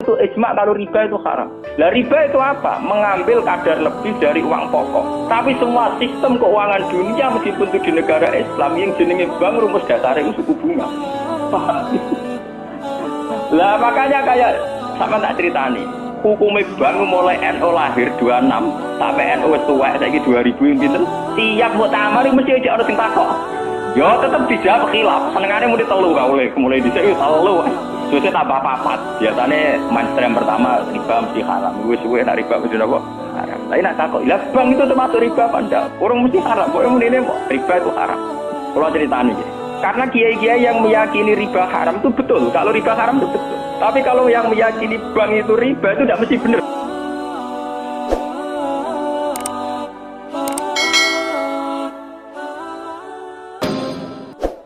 Itu ijma kalau riba itu haram. Lah riba itu apa? Mengambil kadar lebih dari uang pokok. Tapi semua sistem keuangan dunia meskipun itu di negara Islam yang jenenge bank rumus dasarnya itu suku bunga. Lah makanya kayak sama tak ceritani. Hukum bank mulai NU lahir 26 sampai NU wis tuwek saiki 2000 pinten. Tiap muktamar mesti aja ono sing takok. Yo tetep dijawab khilaf. Senengane muni telu gak oleh. Mulai dhisik yo telu. Suwe tambah papat. Biasane mainstream pertama riba mesti haram. Wis suwe nek riba mesti apa? Haram. Lah nek takok, lah bank itu termasuk riba apa ndak? Orang mesti haram. Kok muni riba itu haram. Kalau ceritani iki. Karena kiai-kiai yang meyakini riba haram itu betul. Kalau riba haram itu betul. Tapi kalau yang meyakini bank itu riba itu tidak mesti benar.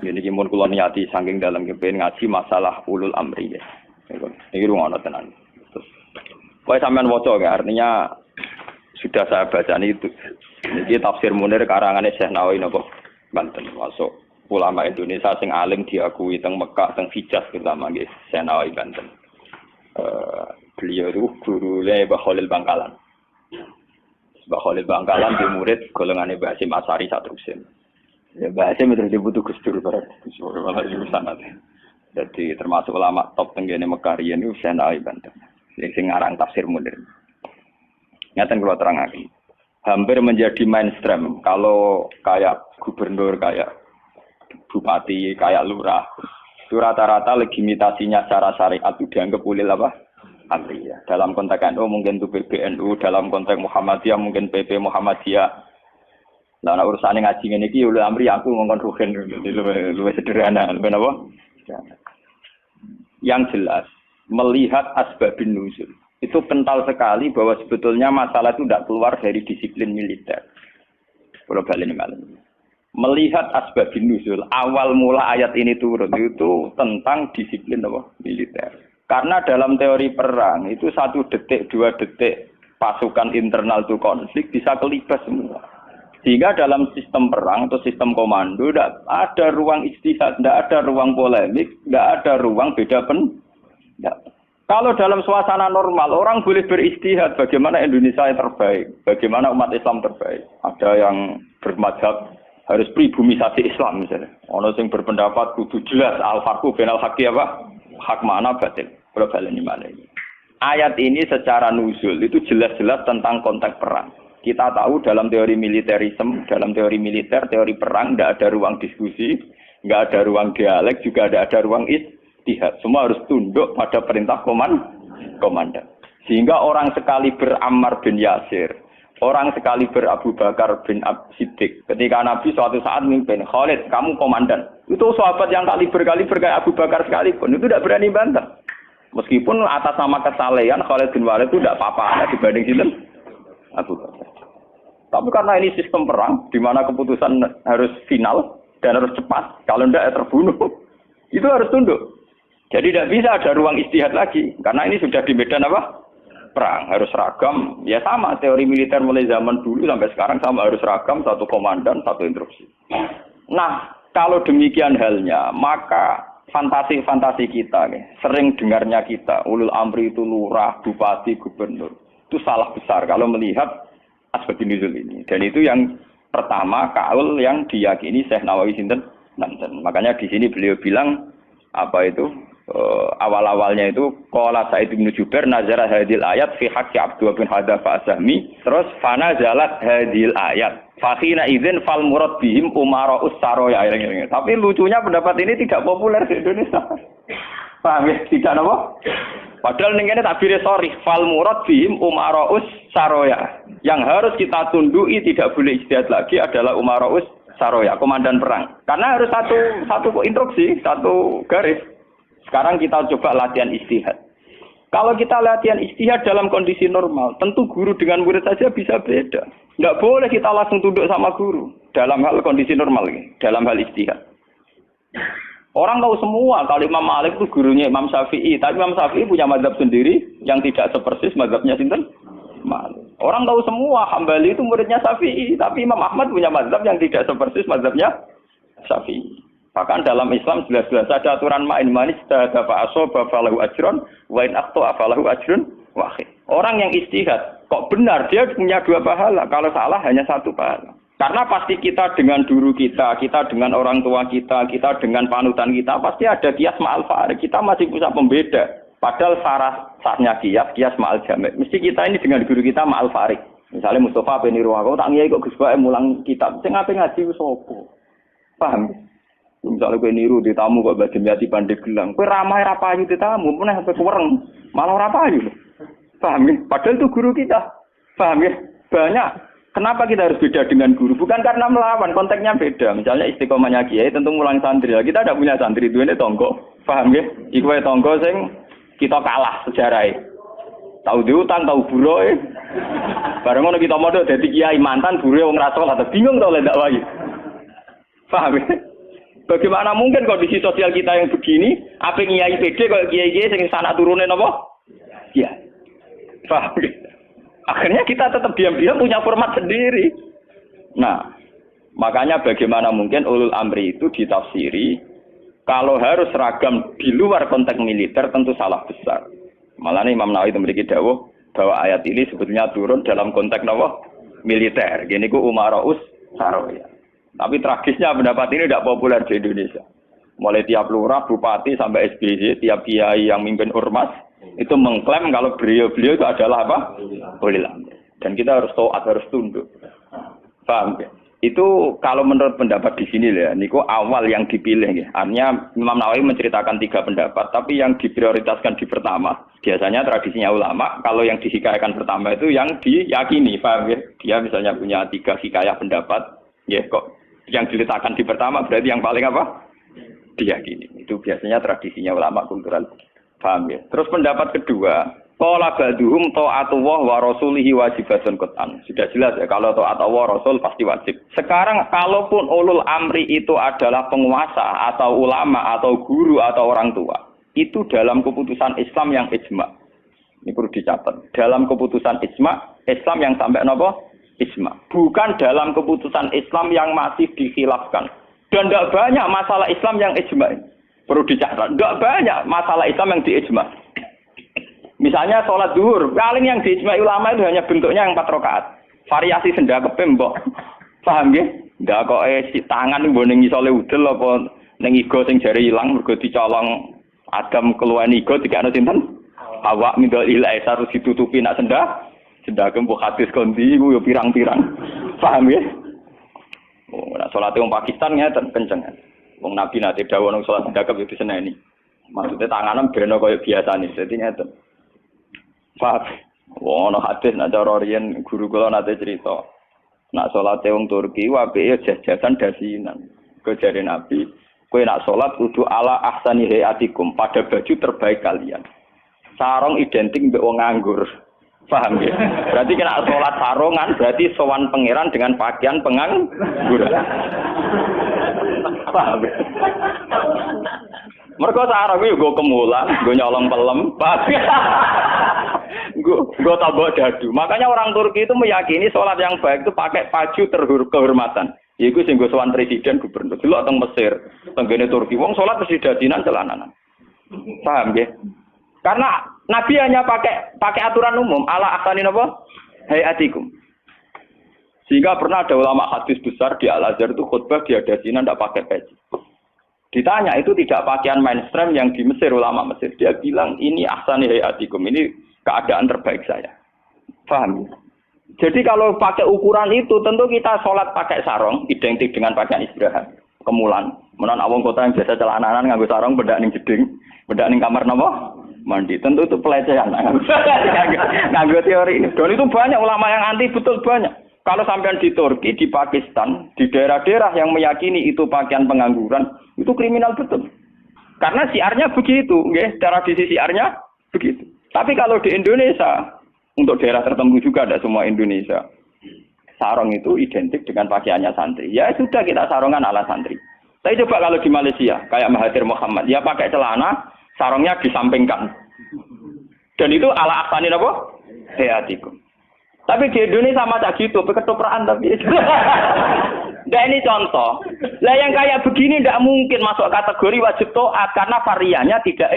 Ini kimun kula niati saking dalam kepen ngaji masalah ulul amri ya. Ini rungono tenan. Terus kowe sampean waca ya, artinya sudah saya baca itu. Ini tafsir Munir karangane Syekh Nawawi napa Banten masuk ulama Indonesia sing alim diakui teng Mekah teng Hijaz terutama nggih Syekh Nawawi Banten. Beliau itu gurune Mbah Khalil Bangkalan. Mbah Khalil Bangkalan di murid golongane Mbah Hasyim Asy'ari saterusin. Ya Mbah Hasyim terus dibutuh Gus Dur bareng. Gus Dur malah sanad. Jadi termasuk ulama top tenggene Mekah riyen itu Syekh Nawawi Banten. Sing ngarang tafsir Munir. Ngaten kula terangake. Hampir menjadi mainstream kalau kayak gubernur, kayak bupati, kayak lurah. Itu rata-rata legitimasinya secara syariat itu dianggap ulil apa? Amri ya. Dalam konteks NU mungkin itu PBNU, dalam konteks Muhammadiyah mungkin PP Muhammadiyah. Lah ana urusane ngaji ngene iki ulil amri aku ngongkon rugen luwih sederhana, luwih apa? Yang jelas melihat asbabun nuzul. Itu kental sekali bahwa sebetulnya masalah itu tidak keluar dari disiplin militer. Kalau balik malam. Melihat asbabun nuzul, awal mula ayat ini turun itu tentang disiplin apa? Militer. Karena dalam teori perang itu 1 detik, 2 detik pasukan internal itu konflik bisa kelibas semua. Sehingga dalam sistem perang atau sistem komando tidak ada ruang ijtihad, tidak ada ruang polemik, tidak ada ruang beda pendapat. Kalau dalam suasana normal, orang boleh beristihad bagaimana Indonesia yang terbaik, bagaimana umat Islam terbaik. Ada yang bermadzhab harus pribumisasi Islam misalnya. Ono sing berpendapat kudu jelas al-farqu bainal haqqi apa? Hak mana batil. Kalau baleni mana ini. Ayat ini secara nuzul itu jelas-jelas tentang konteks perang. Kita tahu dalam teori militerisme, dalam teori militer, teori perang tidak ada ruang diskusi, nggak ada ruang dialek, juga tidak ada ruang ijtihad. Semua harus tunduk pada perintah komandan. Sehingga orang sekali Ammar bin Yasir, orang sekali Abu Bakar bin Siddiq. Ketika Nabi suatu saat mimpin, Khalid, kamu komandan. Itu sahabat yang kaliber kayak Abu Bakar sekalipun, itu tidak berani bantah. Meskipun atas nama kesalehan, Khalid bin Walid itu tidak apa-apa dibanding sinten Abu Bakar. Tapi karena ini sistem perang, di mana keputusan harus final dan harus cepat, kalau tidak terbunuh, itu harus tunduk. Jadi tidak bisa ada ruang istihad lagi, karena ini sudah di medan apa? Perang, harus seragam. Ya sama, teori militer mulai zaman dulu sampai sekarang sama, harus seragam, satu komandan, satu instruksi. Nah, kalau demikian halnya, maka fantasi-fantasi kita, nih, sering dengarnya kita, ulul amri itu lurah, bupati, gubernur. Itu salah besar kalau melihat asbabun nuzul ini. Dan itu yang pertama, kaul yang diyakini Syekh Nawawi sinten Banten. Makanya di sini beliau bilang, apa itu? Awal-awalnya itu qala Sa'id bin Jubair nazara hadil ayat fi haqqi Abdullah bin Hadza Asahmi terus fana zalat hadil ayat fakhina idzin fal murad bihim umara'us saraya. Tapi lucunya pendapat ini tidak populer di Indonesia. Paham ya? Tidak apa? Padahal ning kene tabire sorry fal murad bihim umara'us saraya. Yang harus kita tundui tidak boleh ijtihad lagi adalah umara'us saraya, komandan perang. Karena harus satu instruksi, satu garis. Sekarang kita coba latihan istihad. Kalau kita latihan istihad dalam kondisi normal, tentu guru dengan murid saja bisa beda. Tidak boleh kita langsung tunduk sama guru dalam hal kondisi normal, dalam hal istihad. Orang tahu semua kalau Imam Malik itu gurunya Imam Syafi'i, tapi Imam Syafi'i punya mazhab sendiri yang tidak sepersis mazhabnya sinten Malik. Orang tahu semua Hambali itu muridnya Syafi'i, tapi Imam Ahmad punya mazhab yang tidak sepersis mazhabnya Syafi'i. Bahkan dalam Islam jelas-jelas ada aturan main manis ada fa'asoba falahu ajron wa in akhto'a falahu ajrun wahid. Orang yang istihad kok benar dia punya 2 pahala, kalau salah hanya 1 pahala. Karena pasti kita dengan guru kita dengan orang tua kita dengan panutan kita pasti ada kias ma'al farik. Kita masih bisa pembeda. Padahal sahnya kias ma'al jamek. Mesti kita ini dengan guru kita ma'al farik. Misalnya Mustafa bin Irwa, tak ngiyai kok Gus Bae mulang kitab. Sing ape ngaji sapa? Paham? Misalnya kowe niru di tamu kok badhe nyati pandhe gelang. Kowe ramai ra payu di tamu, meneh sampe kuwereng. Malah ora payu. Paham ya? Padahal itu guru kita. Paham ya? Banyak. Kenapa kita harus beda dengan guru? Bukan karena melawan, konteksnya beda. Misalnya istiqomahnya kiai tentu mulang santri. Kita tidak punya santri, duwene tonggo. Paham ya? Iku wae tonggo sing kita kalah sejarahnya. Tahu diutang, tahu buroe. Bareng ngono kita modho dadi kiai mantan buroe wong ra salat, bingung to lek ndak wae. Paham ya? Bagaimana mungkin kondisi sosial kita yang begini, apa kiai PD kalau kiai-kiai sing sanak turune napa? Iya. Paham. Akhirnya kita tetap diam-diam punya format sendiri. Nah, makanya bagaimana mungkin ulul amri itu ditafsiri kalau harus seragam di luar konteks militer tentu salah besar. Malah Imam Nawawi memiliki dawuh bahwa ayat ini sebetulnya turun dalam konteks napa? Militer. Gini ku umaraus saroya. Tapi tragisnya pendapat ini tidak populer di Indonesia. Mulai tiap lurah, bupati sampai SBY, tiap kiai yang mimpin ormas itu mengklaim kalau beliau itu adalah apa? Ulil amri. Dan kita harus taat, harus tunduk. Paham ya? Itu kalau menurut pendapat di sini ya, niku awal yang dipilih ya. Artinya Imam Nawawi menceritakan 3 pendapat, tapi yang diprioritaskan di pertama. Biasanya tradisinya ulama, kalau yang dihikayakan pertama itu yang diyakini, paham ya? Dia misalnya punya 3 hikayah pendapat, ya kok yang diletakkan di pertama berarti yang paling apa? Diyakini. Itu biasanya tradisinya ulama kultural. Paham ya? Terus pendapat kedua, qala ba'duhum ta'atullah wa rasulihi wajibatun qat'an. Sudah jelas ya kalau taat Allah Rasul pasti wajib. Sekarang kalaupun ulul amri itu adalah penguasa atau ulama atau guru atau orang tua, itu dalam keputusan Islam yang ijma. Ini perlu dicatat. Dalam keputusan ijma, Islam yang sampai napa? Ijma. Bukan dalam keputusan Islam yang masih dikhilafkan. Dan tidak banyak masalah Islam yang ijma. Perlu dicatat. Tidak banyak masalah Islam yang diijma. Misalnya sholat zuhur. Paling yang diijma ulama itu hanya bentuknya yang 4 rakaat. Variasi sendakepe mbok. Paham ya? Ndak kok si tangan mbok ning isole udel apa ning igo sing jare ilang mergo dicolong Adam keluar igo dikane sinten? Awak mindol ilai harus ditutupi nak sendake mbok hadis kondi ku yo pirang-pirang. Paham ya? Oh, nek salate wong Pakistan ngeten kenceng. Wong Nabi nate dawuh nang salat sendake yo diseneni. Maksudnya tanganan beno kaya biasane. Dadi ngeten. Paham. Wong ana hadis nek cara riyen guru kula nate crita. Nak salate wong Turki apike jajasan dasinan. Kejare Nabi, kowe nak salat kudu ala ahsani hayatikum, pada baju terbaik kalian. Sarung identik mbek wong nganggur. Paham ya? Berarti kena sholat sarungan, berarti sowan pangeran dengan pakaian pengangguran. Paham ya? Mereka sarung itu gue kemulan, gue nyolong pelem. Paham ya? Gue tambah dadu. Makanya orang Turki itu meyakini sholat yang baik itu pakai baju kehormatan. Iku sing gue sowan presiden gubernur. Dulu teng Mesir, tenggene Turki. Wong sholat mesti dadinan celananan. Paham ya? Karena Nabi hanya pakai aturan umum ala ahsani napa? Hayatikum. Sehingga pernah ada ulama hadis besar di Al-Azhar itu khutbah dia dasinan tidak pakai peci. Ditanya itu tidak pakaian mainstream yang di Mesir ulama Mesir. Dia bilang ini ahsani hayatikum, ini keadaan terbaik saya. Paham? Jadi kalau pakai ukuran itu tentu kita sholat pakai sarung identik dengan pakaian istirahat. Kemulan. Menan awang kota yang biasa celananan nganggo sarung bedak ning jeding, bedak ning kamar napa? Mandi. Tentu itu pelecehan. Nganggo teori ini. Dan itu banyak ulama yang anti, betul banyak. Kalau sampean di Turki, di Pakistan, di daerah-daerah yang meyakini itu pakaian pengangguran, itu kriminal betul. Karena siarnya begitu, nggih, tradisi siarnya begitu. Tapi kalau di Indonesia, untuk daerah tertentu juga ada semua Indonesia, sarung itu identik dengan pakaiannya santri. Ya sudah kita sarungan ala santri. Tapi coba kalau di Malaysia, kayak Mahathir Muhammad, ya pakai celana, sarungnya disampingkan. Dan itu ala ahsani apa? Hayatikum. Tapi di Indonesia sama cak gitu, ketoprak tapi. Nah ini contoh. Lah yang kayak begini tidak mungkin masuk kategori wajib taat karena variannya tidak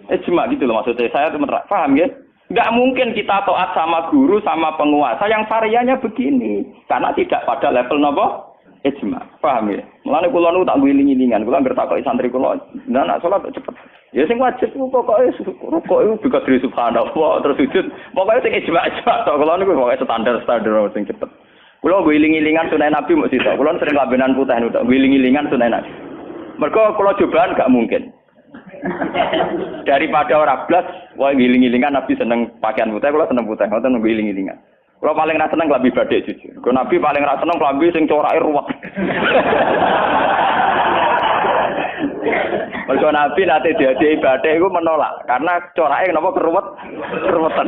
ijma gitu loh maksudnya. Saya paham ya? Tidak mungkin kita taat sama guru sama penguasa yang variannya begini karena tidak pada level nopo ijma. Paham ya? Mulane kula nu tak wiling-wilingan, kula anggere takoki santri kula, nak salat cepet. Ya sing wajib pokoke rukuk iku juga dari subhanallah terus sujud. Pokoke sing ijma tok kula niku pokoke standar sing cepet. Kula wiling-wilingan sunah Nabi mok sita. Kula sering lambenan putih niku wiling-wilingan sunah Nabi. Mergo kula cobaan gak mungkin. Daripada ora blas, wae wiling-wilingan Nabi seneng pakaian putih, kula seneng putih, ngoten wiling-wilingan. Kula paling ra seneng klambi batik jujur. Kok Nabi paling ra seneng klambi sing corake ruwet. Mergo Nabi nate diadai batik iku menolak karena corake napa keruwetan.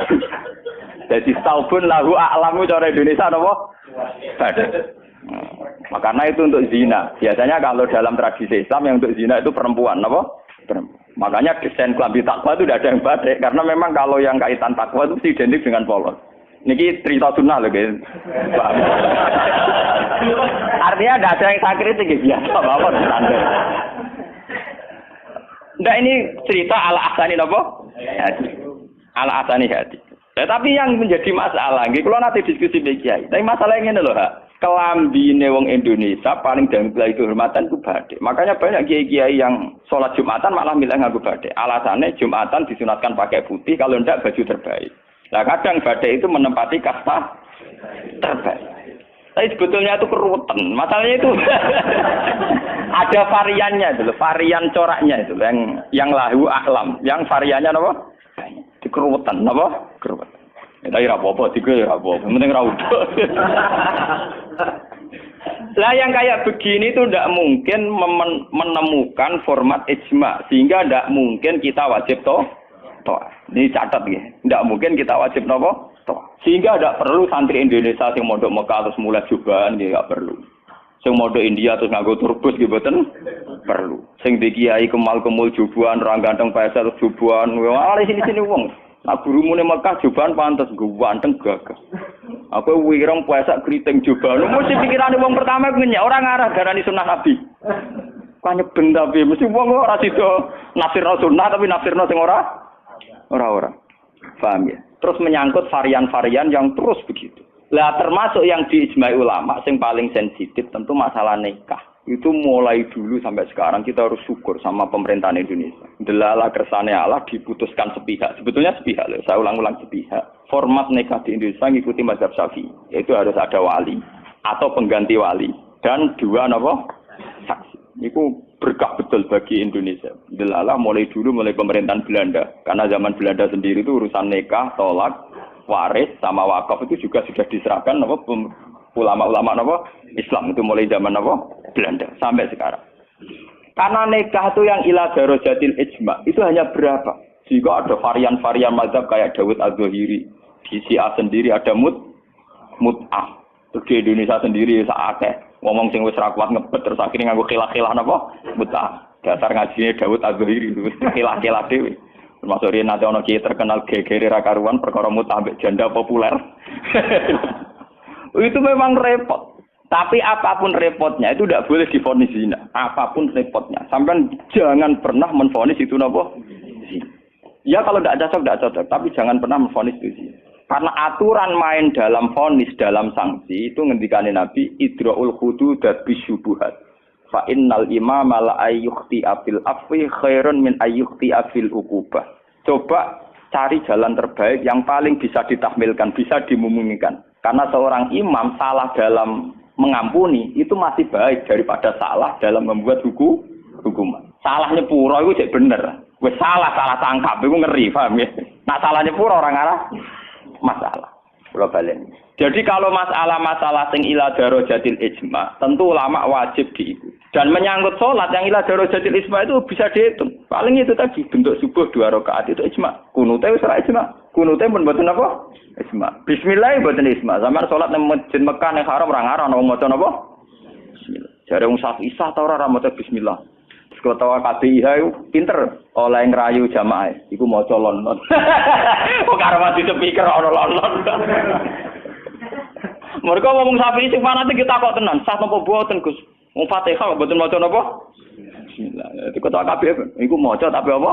Jadi saubun lahu a'lamu cara Indonesia napa? Batik. Makanya itu untuk zina. Biasanya kalau dalam tradisi Islam yang untuk zina itu perempuan, napa? Makanya desain klambi takwa itu tidak ada yang batik karena memang kalau yang kaitan takwa itu identik dengan polos. Niki cerita sunnah loh guys. Artinya tidak ada yang sakit itu biasa banget standar. Nah ini cerita ala asani napa? Hati. Ala asani hati. Tapi yang menjadi masalah, kalau nanti diskusi kiai. Tapi masalahnya ini loh, kelambine wong Indonesia paling damblah kehormatan itu batik. Makanya banyak kiai-kiai yang sholat Jumatan malah milih nganggo batik. Alasannya Jumatan disunatkan pakai putih, kalau tidak baju terbaik. Nah kadang batik itu menempati kasta terbaik. Tapi sebetulnya itu keruwetan. Masalahnya itu ada variannya itu, varian coraknya itu, yang lahu aklam, yang variannya apa? Dikeruwetan, apa? Keruwetan. Ya tapi ora apa-apa, tiga ya ora apa-apa. Penting ora udah. Lah yang kayak begini itu tidak mungkin menemukan format ijma sehingga tidak mungkin kita wajib toh. Ini catat ya. Tidak mungkin kita wajib nopo toh. Sehingga tidak perlu santri Indonesia yang mondok Mekah terus mulai jubahan ya enggak perlu. Sing mondok India terus nganggo turbus gitu mboten perlu. Sing di kiai kemal-kemul jubuhan orang ganteng pesel jubuhan. Wah sini wong. Nah gurumu ning Mekah jubahan pantes ganteng gagah. Aku wireng puasa kriting jubahan. Mesti pikirane wong pertama ngenyek ora ngarah darani sunah Nabi. Kok nyeben tapi mesti wong ora sida nafsirno sunah tapi nafsirno sing ora. Paham ya? Terus menyangkut varian-varian yang terus begitu. Lah termasuk yang diijma'i ulama yang paling sensitif tentu masalah nikah. Itu mulai dulu sampai sekarang kita harus syukur sama pemerintahan Indonesia. Delala kersane Allah diputuskan sepihak. Sebetulnya sepihak loh, saya ulang-ulang sepihak. Format nikah di Indonesia ngikuti mazhab Syafi'i, yaitu harus ada wali atau pengganti wali dan dua saksi. Itu berkah betul bagi Indonesia. Delala mulai pemerintahan Belanda. Karena zaman Belanda sendiri itu urusan nikah, tolak, waris sama wakaf itu juga sudah diserahkan ulama-ulama Islam itu mulai zaman Belanda sampai sekarang. Karena nikah itu yang ila darajatil ijma itu hanya berapa? Jika ada varian-varian mazhab kayak Dawud Az-Zahiri, di Syiah sendiri ada mut'ah. Terus di Indonesia sendiri saatnya ngomong sing wis ra kuat ngebet terus akhirnya nganggo khilah-khilah mut'ah. Dasar ngajine Dawud Az-Zahiri itu khilah-khilah dhewe. Termasuk riyen nate ana kiai terkenal gegere ra karuan perkara mut'ah ambek janda populer. Itu memang repot. Tapi apapun repotnya itu tidak boleh divonis zina. Apapun repotnya. Sampai jangan pernah menvonis itu zina. Ya kalau tidak cocok. Tapi jangan pernah menvonis itu zina. Karena aturan main dalam vonis, dalam sanksi itu ngendikane Nabi idra'ul hududat bisyubuhat. Fa innal imama la ayyukhti afil afwi khairun min ayyukhti afil uqubah. Coba cari jalan terbaik yang paling bisa ditahmilkan, bisa dimumungkan. Karena seorang imam salah dalam mengampuni itu masih baik daripada salah dalam membuat hukuman. Salah nyepuro itu cek bener. Wes salah tangkap itu ngeri, paham ya? Nak salah nyepuro orang arah masalah. Kula balen. Jadi kalau masalah-masalah sing ila darajatil ijma, tentu ulama wajib diikuti. Dan menyangkut sholat yang ila darajatil ijma itu bisa dihitung. Paling itu tadi bentuk subuh 2 rakaat itu ijma. Kunute wis ora ijma. Kunute pun mboten apa? Ijma. Bismillah mboten ijma. Sampeyan sholat nang Masjid Mekah ning Haram ora ngarang wong maca napa? Bismillah. Jare wong Syafi'i ta ora maca bismillah. Ketua KPIH itu pinter oleh ngerayu jamaah. Iku maca lon-lon. Kok karo mati speaker ana lon-lon. Mereka ngomong sapi sing fanatik kita kok tenan, sah napa boten Gus? Wong Fatihah kok boten maca napa? Bismillah. Itu kata kabeh iku maca tapi apa?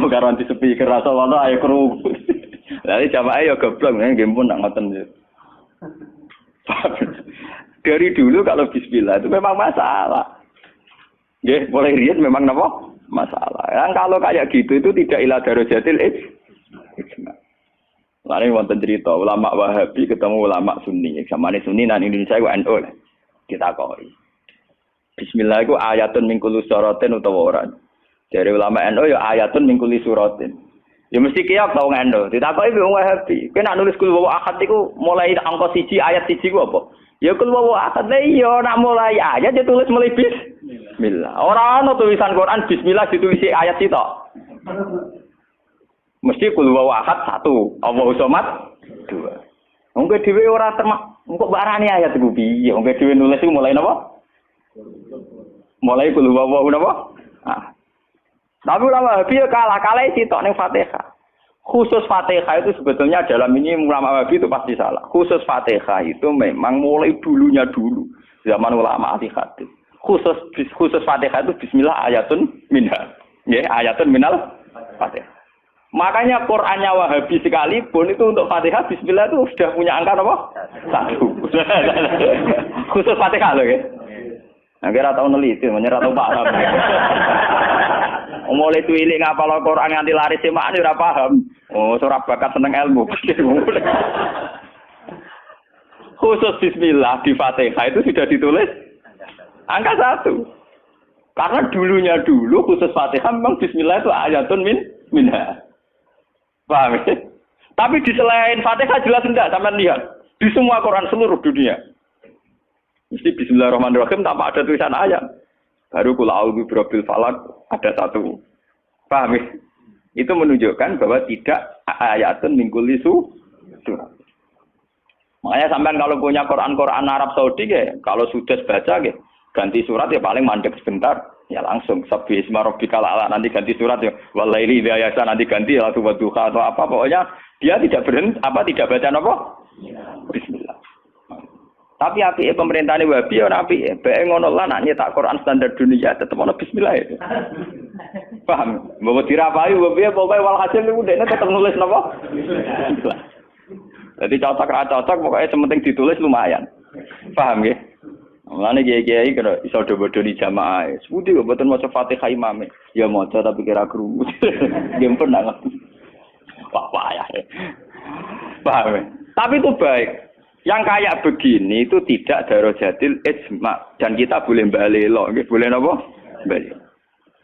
Garanti speaker rasa ana ayo kru. Lah jamaah ya goblok nggih pun nak ngoten. Dari dulu kalau bismillah itu memang masalah. Nggih, mulai riyen memang napa? Masalah. Yang kalau kayak gitu itu tidak ila darajatil ijma. Lalu wonten cerita ulama Wahabi ketemu ulama Sunni. Zamane Sunni nang Indonesia iku NU. Kita koi. Bismillah iku ayatun min kulli suratin utawa ora. Dari ulama NU ya ayatun min kulli suratin. Ya mesti kiyak tau NU. Ditakoki wong Wahabi. Kowe nak nulis kul wa ahad iku mulai angka 1 ayat 1 ku apa? Ya kul wa ahad le iya nak mulai ayat ya tulis mulai bismillah. Ora ana tulisan Quran bismillah ditulis ayat itu. Mesti kul wa ahad 1, Allahu somad 2. Wong dhewe ora termak, engko barani ayat iku piye? Wong dhewe nulis iku mulai napa? Mulai kul wa napa? Ah. Tapi ulama Wahabi kalah sitok ning Fatihah. Khusus Fatihah itu sebetulnya dalam ini ulama Wahabi itu pasti salah. Khusus Fatihah itu memang mulai dulunya dulu zaman ulama ahli hadis. Khusus Fatihah itu bismillah ayatun minha. Ya, ayatun minal Fatihah. Makanya Qur'annya Wahabi sekalipun itu untuk Fatihah bismillah itu sudah punya angka apa? 1. Khusus Fatihah loh ya. Nah, kira tau neliti, menyerah tau paham. Mulai tuilik ngapal Al-Qur'an nganti laris semakne ora paham. Oh, ora bakat seneng ilmu. Khusus bismillah di Fatihah itu sudah ditulis angka 1. Karena dulunya dulu khusus Fatihah memang bismillah itu ayatun minha. Paham ya? Tapi di selain Fatihah jelas enggak sampean lihat. Di semua Quran seluruh dunia. Mesti bismillahirrahmanirrahim tanpa ada tulisan ayat. Baru kul a'udzu birabbil falaq ada 1. Paham ya? Itu menunjukkan bahwa tidak ayatun min kulli surah. Makanya sampean kalau punya Quran Arab Saudi ya, kalau sudah baca ya, ganti surat ya paling mandek sebentar, ya langsung sabbi isma rabbikal a'la nanti ganti surat ya walaili idza yasa nanti ganti la tuwadduha atau apa pokoknya dia tidak berhenti tidak baca apa? Bismillah. Tapi api pemerintahane Wahabi ora apik. Bae ngono lah nak nyetak Quran standar dunia tetep ono bismillah itu. Paham? Mbok dirapahi piye pokoke walhasil niku dekne tetep nulis napa? Bismillah. Jadi cocok pokoknya sementing ditulis lumayan. Paham nggih? Mulane kiai-kiai kira iso do-bodoni jamaah. Sepundi kok mboten maca Fatihah imame. Ya maca tapi kira krungu. Nggih pun ndak. Wah ya. Paham? Tapi itu baik. Yang kayak begini itu tidak darajatil ijma dan kita boleh balelo, nggih boleh napa? Balelo.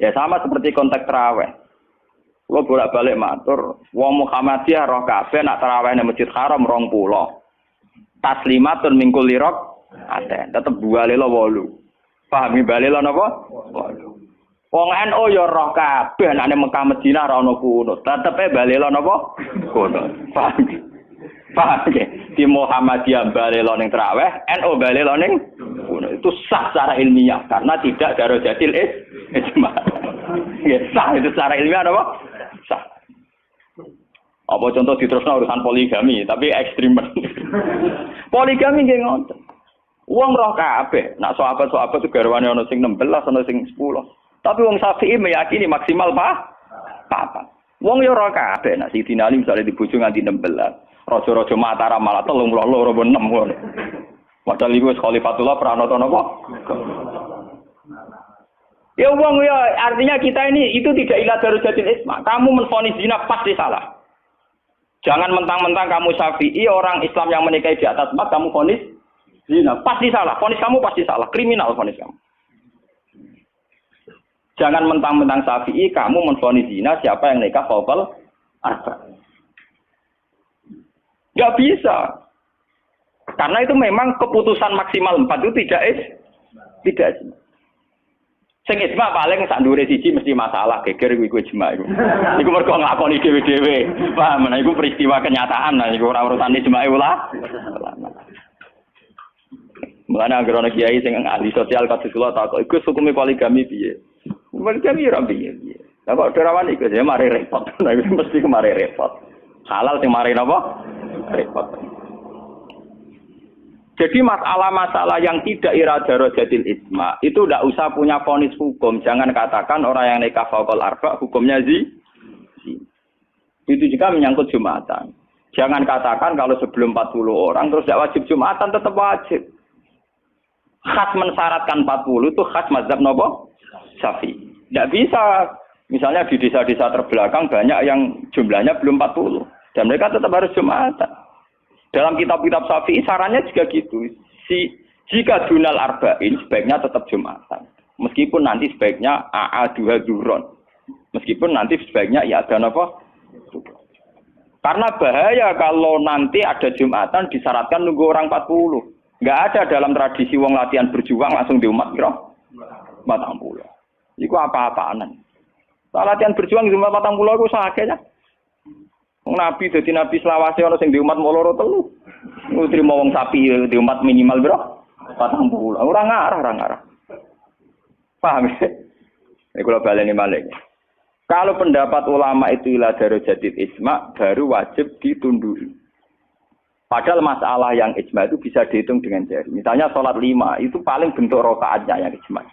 Ya sama seperti konteks tarawih. Kulo bolak-balik matur, wong Muhammadiyah roh kabeh nak tarawih nang Masjid Haram 20. Taslimatun min kulli rakaat. Tetep balelo 8. Pahami balelo napa? 8. Wong NU ya roh kabeh nek Mekah Madinah ora ono kunut. Tetepe balelo napa? Kunut. Paham? Paham ya? Di Muhammadiyah balelo ning tarawih, NU balelo ning itu sah secara ilmiah karena tidak darajatil ijma. Ya sah itu secara ilmiah apa? Sah. Apa contoh diterusno urusan poligami, tapi ekstrem. Poligami nggih ngoten. Wong roh kabeh, nak sahabat-sahabat itu garwane ana sing 16, ana sing 10. Tapi wong Syafi'i meyakini maksimal papat. Wong yo roh kabeh, nak Sidina Ali misale dibojo nganti 16. Raja-raja Mataram malah 32 6 ngono. Padahal iku wis Khalifatullah pranata napa? Ya wong ya artinya kita ini itu tidak ila darajatil isma. Kamu menvonis zina pasti salah. Jangan mentang-mentang kamu Syafi'i orang Islam yang menikahi di atas 4 kamu vonis zina pasti salah. Vonis kamu pasti salah, kriminal vonis kamu. Jangan mentang-mentang Syafi'i kamu menvonis zina siapa yang nikah fawqal arba'. Nggak bisa. Karena itu memang keputusan maksimal 4 itu tidak. Sing ijma paling sak ndure siji mesti masalah geger iku ijma iku. Iku mergo nglakoni dhewe-dhewe. Paham, nah iku peristiwa kenyataan, nah iku ora urusan ijma ulama. Mulane anggere ana kiai sing ahli sosial kados kula tak kok iku hukume poligami piye? Poligami ora piye. Lah kok derawan iku ya mari repot. Nah iku mesti kemari repot. Halal sing mari napa? Repot. Jadi masalah-masalah yang tidak irada rojatil isma itu tidak usah punya vonis hukum. Jangan katakan orang yang nikah faqal arba hukumnya zina. Itu juga menyangkut Jumatan. Jangan katakan kalau sebelum 40 orang terus tidak wajib Jumatan, tetap wajib. Khas mensyaratkan 40 itu khas mazhab nopo? Syafi'i. Tidak bisa. Misalnya di desa-desa terbelakang banyak yang jumlahnya belum 40 dan mereka tetap harus Jumatan. Dalam kitab-kitab Syafi'i sarannya juga gitu. Jika dunal arba'in sebaiknya tetap Jumatan. Meskipun nanti sebaiknya a'aduha zuhron. Meskipun nanti sebaiknya ya ada apa? Karena bahaya kalau nanti ada Jumatan disyaratkan nunggu orang 40. Enggak ada dalam tradisi wong latihan berjuang langsung di umat kira 40. Iku apa-apaanan. Latihan berjuang di umat 40 iku sakene. Nabi dadi nabi selawase ana sing di umat loro telu. Nutrimo wong sapi di umat minimal piro? 40. Ora ngarah. Paham ya? Ini kula baleni malih. Kalau pendapat ulama itu ila darajatid isma baru wajib ditundui. Padahal masalah yang ijma itu bisa dihitung dengan jari. Misalnya sholat 5 itu paling bentuk rokaatnya yang ijma.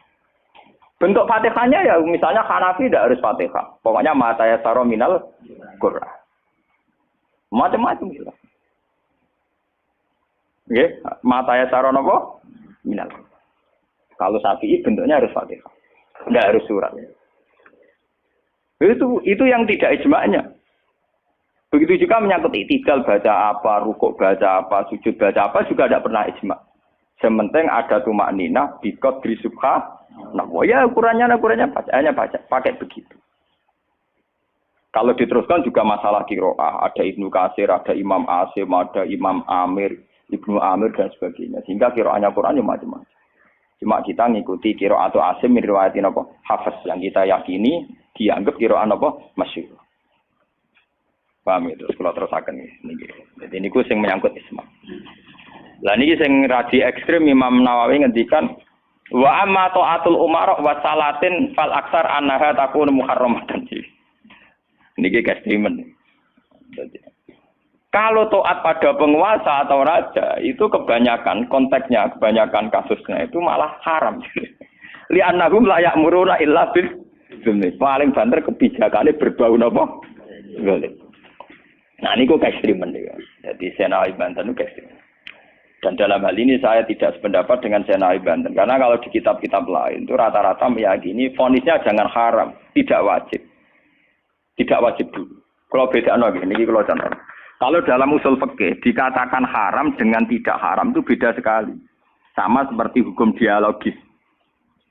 Bentuk fatihahnya ya misalnya Hanafi tidak harus fatihah. Pokoknya mata ya saro minal Qur'an. Macam-macam gitu. Nggih, mata ya saro napa? Minal. Kalau Syafi'i bentuknya harus fatihah. Enggak harus surat. Itu yang tidak ijma'nya. Begitu juga menyangkut i'tidal baca apa, rukuk baca apa, sujud baca apa juga tidak pernah ijma'. Sementing ada tumakninah bikot di subha. Nah, ya ukurannya bacaannya pakai begitu. Kalau diteruskan juga masalah qiraah, ada Ibnu Katsir, ada Imam Asim, ada Imam Amir, Ibnu Amir dan sebagainya. Sehingga qiraahnya Quran ya macam-macam. Cuma kita ngikuti qiraah atau Asim min riwayatin apa? Hafiz yang kita yakini dianggap qiraah apa? Masyhur. Paham itu? Kalau terusaken niki. Jadi niku sing menyangkut isma. Lah niki sing radi ekstrem Imam Nawawi ngendikan wa amma ta'atul umara wa salatin fal aksar annaha takunu muharramatan. Niki ekstremen. Kalau taat pada penguasa atau raja itu kebanyakan konteksnya, kebanyakan kasusnya itu malah haram. Li annahum la ya'muruna illa bil dzulmi. Paling banter kebijakannya berbau napa? Zalim. Nah, niku ekstremen ya. Jadi Senawi Banten itu ekstremen. Dan dalam hal ini saya tidak sependapat dengan Senawi Banten. Karena kalau di kitab-kitab lain itu rata-rata meyakini vonisnya jangan haram, tidak wajib. Tidak wajib dulu. Kalau beda ini kalau contoh. Kalau dalam usul fikih dikatakan haram dengan tidak haram itu beda sekali. Sama seperti hukum dialogis.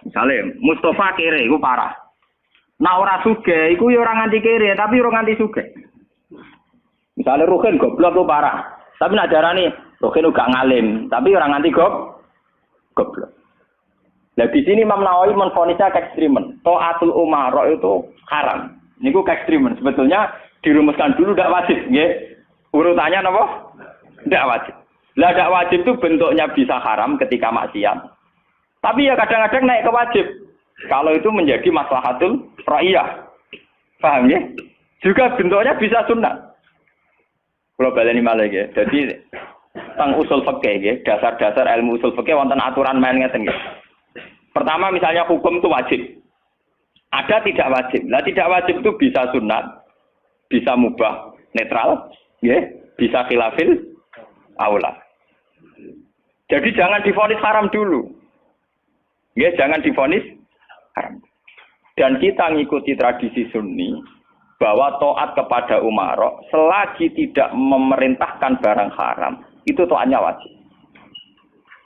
Misalnya Mustafa kere itu parah. Nah ora sugih iku ya ora nganti kere tapi ora nganti sugih. Misalnya Ruhin goblok itu parah. Tapi nak darani Ruhin uga ngalim tapi ora nganti goblok. Nah di sini Imam Nawawi menfonisnya ekstremen. Ta'atul umara itu haram. Niku ekstremen. Sebetulnya dirumuskan dulu tidak wajib, nggih. Urutannya napa? Tidak wajib. Lah tidak wajib itu bentuknya bisa haram ketika maksiat. Tapi ya kadang-kadang naik ke wajib. Kalau itu menjadi maslahatul ra'iyah. Paham ya? Juga bentuknya bisa sunnah. Kalau baleni malih nggih. Jadi teng usul fikih nggih, dasar-dasar ilmu usul fikih wonten aturan main ngeten nggih. Pertama misalnya hukum itu wajib. Ada tidak wajib. Nah tidak wajib itu bisa sunat, bisa mubah, netral, ya, bisa khilafil aula. Jadi jangan divonis haram dulu. Ya, jangan divonis haram. Dan kita ngikuti tradisi Sunni bahwa taat kepada umara selagi tidak memerintahkan barang haram, itu taatnya wajib.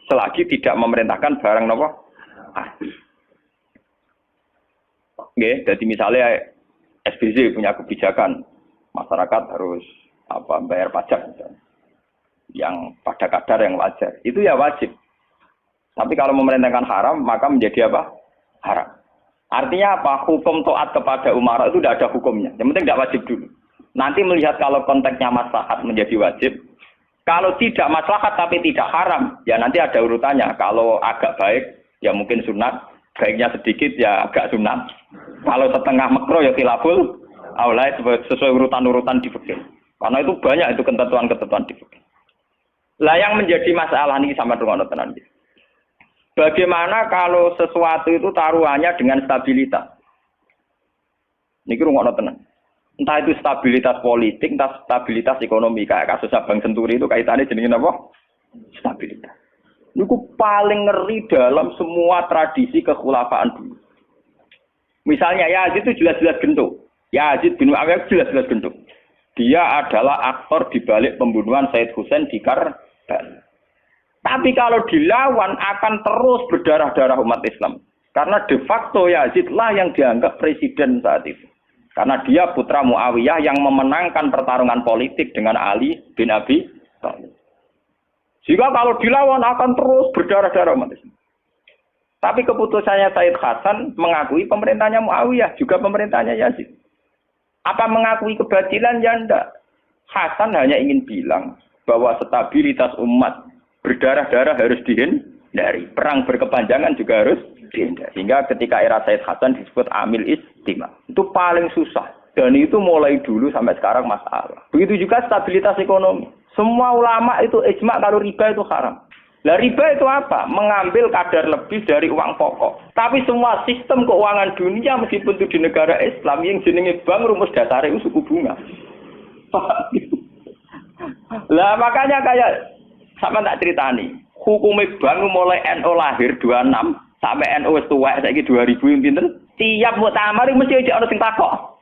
Selagi tidak memerintahkan barang apa? Nggih, jadi misalnya SBY punya kebijakan masyarakat harus bayar pajak misalnya, yang pada kadar yang wajar, itu ya wajib. Tapi kalau memerintahkan haram maka menjadi apa? Haram. Artinya apa? Hukum taat kepada umara itu tidak ada hukumnya. Yang penting tidak wajib dulu. Nanti melihat kalau konteksnya maslahat menjadi wajib. Kalau tidak maslahat tapi tidak haram, ya nanti ada urutannya. Kalau agak baik ya mungkin sunat. Baiknya sedikit ya agak sunat. Kalau setengah makro ya khilaful aula sesuai urutan-urutan di fikih. Karena itu banyak itu ketentuan-ketentuan di fikih. Lah yang menjadi masalah ini sama dengan tenan. Bagaimana kalau sesuatu itu taruhannya dengan stabilitas? Niki rungokno tenan. Entah itu stabilitas politik, entah stabilitas ekonomi. Kayak kasus Bank Senturi itu kaitannya jenenge apa? Stabilitas. Niku paling ngeri dalam semua tradisi kekhulafaan dulu. Misalnya Yazid itu jelas-jelas gentuk. Yazid bin Muawiyah jelas-jelas gentuk. Dia adalah aktor di balik pembunuhan Said Husain di Karbala. Tapi kalau dilawan akan terus berdarah-darah umat Islam. Karena de facto Yazid lah yang dianggap presiden saat itu. Karena dia putra Muawiyah yang memenangkan pertarungan politik dengan Ali bin Abi Thalib. Jika kalau dilawan akan terus berdarah-darah umat Islam. Tapi keputusannya Said Hasan mengakui pemerintahnya Muawiyah, juga pemerintahnya Yazid. Apa mengakui kebatilan? Ya enggak. Hasan hanya ingin bilang bahwa stabilitas umat berdarah-darah harus dihindari. Perang berkepanjangan juga harus dihindari. Sehingga ketika era Said Hasan disebut Amil Istima. Itu paling susah. Dan itu mulai dulu sampai sekarang masalah. Begitu juga stabilitas ekonomi. Semua ulama itu ijma kalau riba itu haram. Lah riba itu apa? Mengambil kadar lebih dari uang pokok. Tapi semua sistem keuangan dunia meskipun itu di negara Islam yang jenenge bank rumus dasarnya itu suku bunga. Lah makanya kayak sama tak ceritani. Hukumnya bank mulai NU lahir 26 sampai NU wis tuwek saiki 2000 pinten? Tiap muktamar mesti ana sing takok.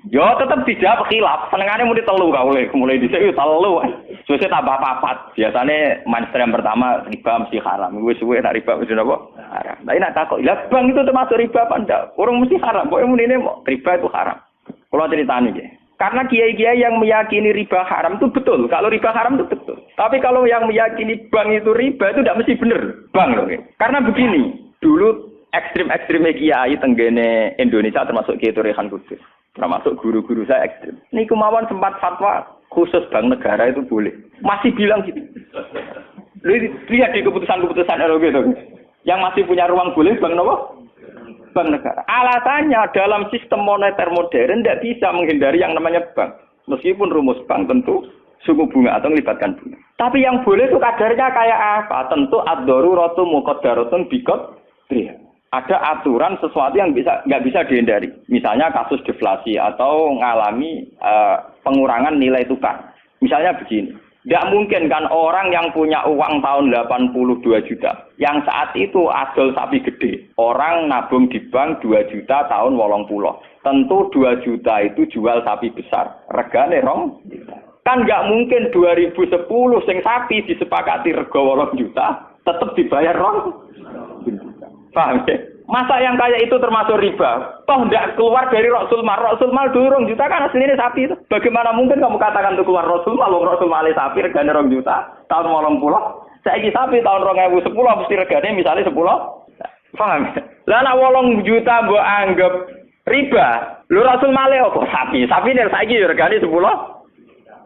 Yo tetep dijawab khilaf. Senengane muni telu ka mulai dhisik yo telu. Suwe tambah papat. Biasane mainstream pertama riba mesti haram. Wis suwe nek riba mesti napa? Haram. Lah nek takok, lah bank itu termasuk riba apa ndak? Urung mesti haram. Pokoke munine riba itu haram. Kula critani nggih. Karena kiai-kiai yang meyakini riba haram itu betul. Kalau riba haram itu betul. Tapi kalau yang meyakini bank itu riba itu tidak mesti benar. Bank loh. Karena begini, dulu ekstrim-ekstrimnya kiai tenggene Indonesia termasuk Kiai Rehan Kudus. Termasuk guru-guru saya ekstrim. Ini kemauan sempat fatwa khusus bank negara itu boleh. Masih bilang gitu. Lihat di keputusan-keputusan RW itu. Yang masih punya ruang boleh bank apa? Bank negara. Alasannya dalam sistem moneter modern tidak bisa menghindari yang namanya bank. Meskipun rumus bank tentu suku bunga atau melibatkan bunga. Tapi yang boleh itu kadarnya kayak apa? Tentu ad-daruratu muqaddaratun biqadriha. Ada aturan sesuatu yang nggak bisa dihindari. Misalnya kasus deflasi atau mengalami pengurangan nilai tukar. Misalnya begini. Tidak mungkin kan orang yang punya uang tahun 82 juta. Yang saat itu adol sapi gede. Orang nabung di bank 2 juta tahun 80. Tentu 2 juta itu jual sapi besar. Regane rong. Kan nggak mungkin 2010 sing sapi disepakati rego 8 juta. Tetap dibayar rong. Paham ya? Masa yang kayak itu termasuk riba? Toh tidak keluar dari Rasul Mal. Rasul Mal dulu 2 juta kan aslinya sapi itu. Bagaimana mungkin kamu katakan itu keluar Rasul Mal? Rasul Mal sapi regane 2 juta tahun 80. Saiki sapi tahun 2010 mesti regane misalnya 10. Paham ya? Lah nek 8 juta mbok anggap riba. Lho Rasul Mal kok sapi? Sapi nek saiki regane 10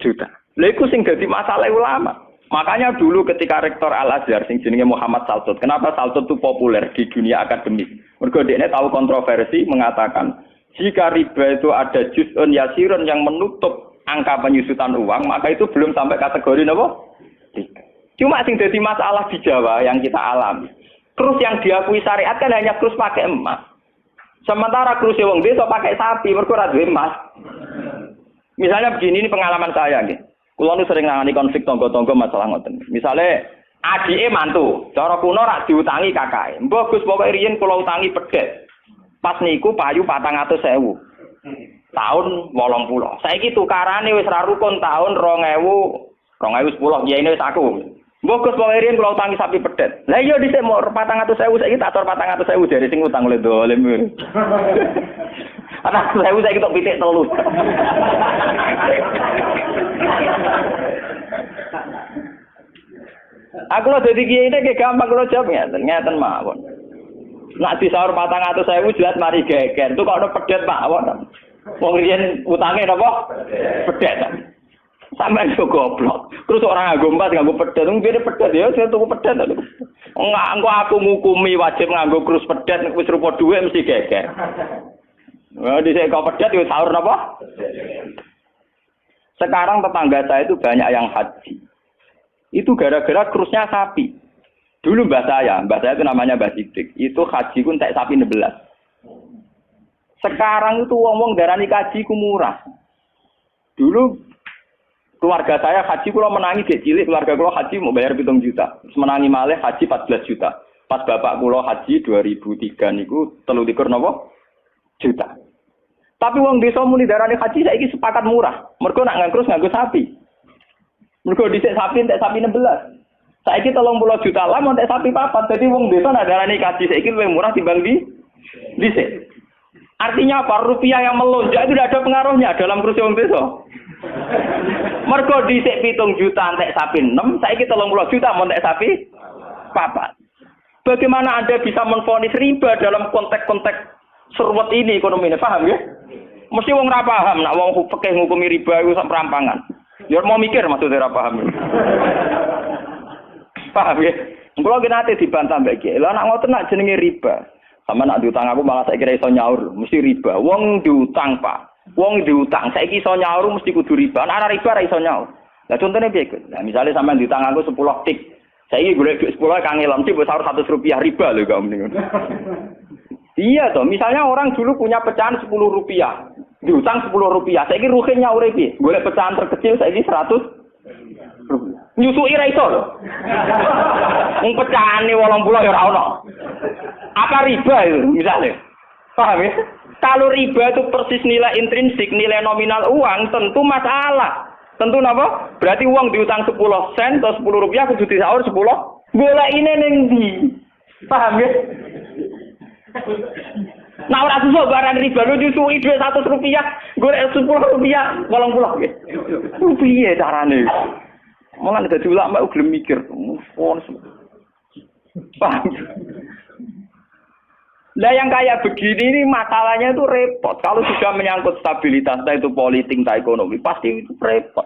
juta. Lha iku sing dadi masalah ulama. Makanya dulu ketika Rektor Al-Azhar sing jenenge Muhammad Saltut, kenapa Saltut itu populer di dunia akademik? Mergo dekne tahu kontroversi mengatakan jika riba itu ada juz'un yasirun yang menutup angka penyusutan uang, maka itu belum sampai kategori apa? Cuma sing dadi masalah di Jawa yang kita alami. Krus yang diakui syariat kan hanya krus pakai emas. Sementara krus wong desa pakai sapi, mergo ora duwe emas. Misalnya begini, ini pengalaman saya nggih. Kulo nu sering nangani konflik tangga-tangga masalah ngoten. Misale adike mantu, cara kuno rak diutangi kakake. Mbah Gus pokoke riyen kula utangi pedhet. Pas niku payu 400.000. Tahun 80. Saiki tukarane wis ra rukun tahun 2010 kiyaine wis aku. Mbah Gus pokoke riyen kula utangi sapi pedhet. Lah iya dhisik mau 400.000 saiki tak tor 400.000 dari sing utang oleh dolim. Anak saya saiki tok pitik telu. Aku lho dadi kiai iki gampang kula jawab ngeten mawon. Nek disaur 400.000 jelas mari geger. Itu kok ono pedhet mawon. Wong riyen utange napa? Pedhet. Sampeyan yo goblok. Terus orang nganggo emas nganggo pedhet, ngene pedhet ya saya tuku pedhet. Enggak, engko aku ngukumi wajib nganggo krus pedhet wis rupa dhuwit mesti geger. Wah, dhisik kok pedhet yo sahur napa? Sekarang tetangga saya itu banyak yang haji. Itu gara-gara krusnya sapi. Dulu mbah saya itu namanya Mbah Sidik. Itu haji ku entek sapi 16. Sekarang itu wong-wong darani haji ku murah. Dulu keluarga saya haji kula menangi gek cilik, keluarga kula haji mau bayar 7 juta. Terus menangi malih haji 14 juta. Pas bapak kula haji 2003 niku 23 napa juta. Tapi wong desa muni darani haji saiki sepakat murah. Mergo nak nganggo sapi. Mergo dhisik sapi entek sapi 16. Saiki 30 juta lah entek sapi 4. Dadi wong desa nak darani haji saiki luwih murah timbang dhisik. Artinya apa? Rupiah yang melonjak itu tidak ada pengaruhnya dalam kursi wong desa. Mergo dhisik 7 juta entek sapi 6, saiki 30 juta entek sapi 4. Bagaimana Anda bisa menvonis riba dalam konteks-konteks serwet ini ekonomi ini? Paham ya? Mesti wong ra paham nak wong fikih ngukumi riba iku sak perampangan. Ya mau mikir maksudnya ra paham. Paham ya? Kulo ki nate dibantah mbek Kiai. Lah nak ngoten nak jenenge riba. Sama nak diutang aku malah saiki iso nyaur, mesti riba. Wong diutang, Pak. Wong diutang saiki iso nyaur mesti kudu riba. Nek ora riba ra iso nyaur. Lah contone piye, Gus? Lah misale sampean diutang aku 10 tik. Saiki golek duit 10 kangelan sih sahur Rp100 riba lho kok mending. Iya toh, misalnya orang dulu punya pecahan Rp10, diutang Rp10. Saiki ruhe nyaure piye? Golek pecahan terkecil saiki Rp100. Nyusui ra iso lho. Wong pecahane 80 ya ora ono. Apa riba itu misalnya? Paham ya? Kalau riba itu persis nilai intrinsik, nilai nominal uang, tentu masalah. Tentu napa? Berarti uang diutang 10 sen atau Rp10 kudu disaur 10. Golek ini ning ndi? Paham ya? Nah ora susah barang riba lu nyusui duit Rp100, golek Rp10, 80 nggih. Piye carane? Malah dadi ulama gelem mikir. Paham? Lah yang kayak begini ini masalahnya itu repot. Kalau sudah menyangkut stabilitas, entah itu politik, entah ekonomi, pasti itu repot.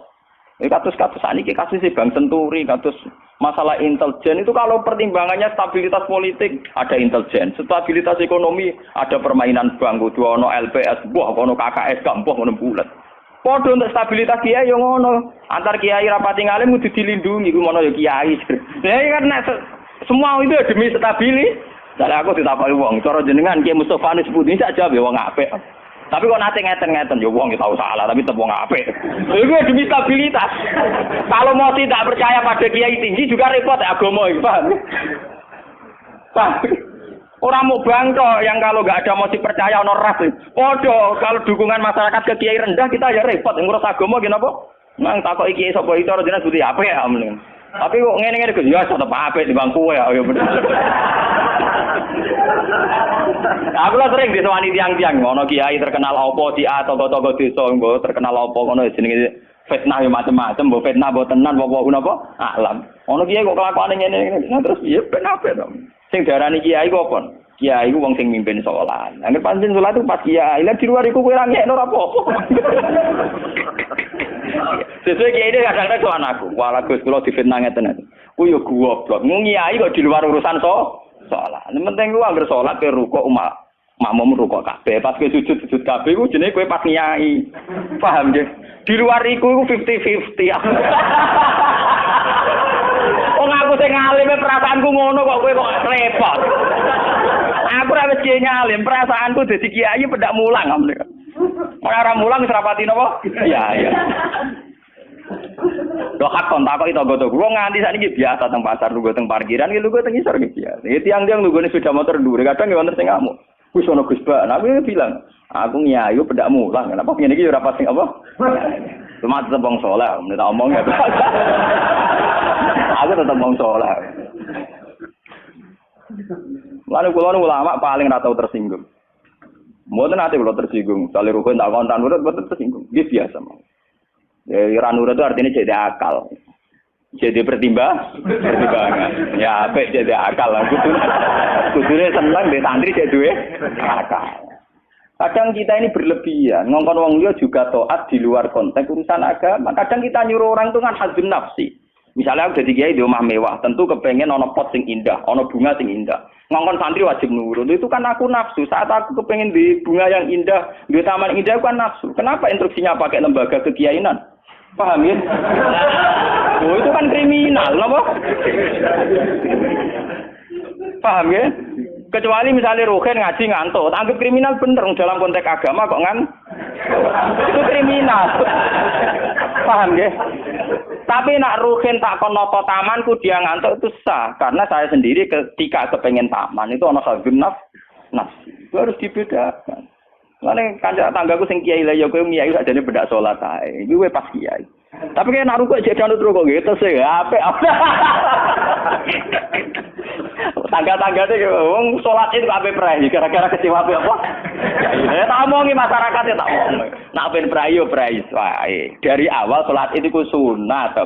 Kasus-kasus ini, kasus Bank Senturi, kasus masalah intelijen itu kalau pertimbangannya stabilitas politik ada intelijen, stabilitas ekonomi ada permainan bank, kudu ono LPS, ono KKS, buah ono bulat. Podo untuk stabilitas kiai yang ono antar kiai rapati ngalim kudu dilindungi, ku ono ya kiai. Ya karena semua itu demi stabilitas. Dari aku ditakoki wong, cara jenengan Ki Mustofa nis putih sak jawab ya wong apik. Tapi kok nate ngeten-ngeten ya wong tahu salah tapi tetep wong apik. Iku demi stabilitas. Kalau mau tidak percaya pada kiai tinggi juga repot agama iki, paham? Paham? Orang mau bangko yang kalau enggak ada motif percaya ono ras. Podo kalau dukungan masyarakat ke kiai rendah kita ya repot ngurus agama ki napa? Nang takoki kiai sapa iki cara jenengan putih apik ya mending. Tapi kok ngene-ngene Gus ya tetep apik di bangku ya bener. Aku lah sering disewani tiang-tiang ngono kiai terkenal apa di tokoh-tokoh desa nggo terkenal apa ngono jenenge fitnah ya macam-macam, mbok fitnah mbok tenan apa napa alam. Ono kiai kok kelakuane ngene-ngene terus ya ben apa to. Sing diarani kiai kok apa? Kiai ku wong sing mimpin salat. Angger pancen salat itu pas kiai, lah di luar iku kowe ra ngekno ora apa-apa. Sesuai kiai ini kadang-kadang soal aku. Wala Gus kula difitnah ngeten. Ku yo goblok. Kiai kok di luar urusan salat. Yang penting ku anggere salat ke rukuk makmum rukuk kabeh. Pas ke sujud kabeh ku jenenge kowe pas kiai. Paham nggih? Di luar iku 50-50. Wong aku sing ngalime perasaanku ngono kok kowe kok repot. Aku ora wis kiai ngalim, perasaanku dadi kiai pendak mulang amne. Ora mulang wis rapati napa? Iya. Lho hak kontak kok tangga-tangga kula nganti sakniki biasa teng pasar lungguh teng parkiran iki lungguh teng isor iki biasa. Iki tiang-tiang lunggune sepeda motor dhuwur kadang ya wonten sing ngamuk. Wis ono Gus Ba, aku bilang, aku nyayu pendak mulang. Kenapa ngene iki ora pas sing apa? Cuma tetep wong saleh, nek tak omong ya. Aku tetep wong saleh. Lalu kula ulama paling ora tau tersinggung. Mboten ate kula tersinggung, sale rukun tak kontan nurut mboten tersinggung. Nggih biasa mawon. Ya ora nurut itu artinya jadi akal. Jadi pertimbangan. Ya apik jadi akal lah kudu. Kudune seneng mbek santri jadi duwe akal. Kadang kita ini berlebihan, ngongkon wong liya juga taat di luar konteks urusan agama. Kadang kita nyuruh orang itu kan hadzun nafsi. Misalnya aku jadi kiai di rumah mewah, tentu kepengen ono pot sing indah, ono bunga sing indah. Ngongkon santri wajib nurut. Itu kan aku nafsu. Saat aku kepengen di bunga yang indah, di taman indah kan nafsu. Kenapa instruksinya pakai lembaga kekiainan? Paham ya? Oh, itu kan kriminal, apa? Paham ya? Kecuali misalnya Ruhin ngaji ngantuk, anggap kriminal bener dalam konteks agama kok itu kriminal. Paham ya? Tapi nak Ruhin tak konoto tamanku dia ngantuk itu sah, karena saya sendiri ketika kepengen taman itu ana khazun nafsi. Itu harus dibedakan. Lane kanca tanggaku sing kiai lha ya kowe ngiyai sakjane bedak salat ae. Iki kowe pas kiai. Tapi kan nak rukuk jek janut rukuk gitu sih apik. Tangga-tangga itu wong salat itu apik prae gara-gara kecewa apa? Ya tak omongi masyarakat ya tak omong. Nak ben prae yo prae wae. Dari awal salat itu ku sunat.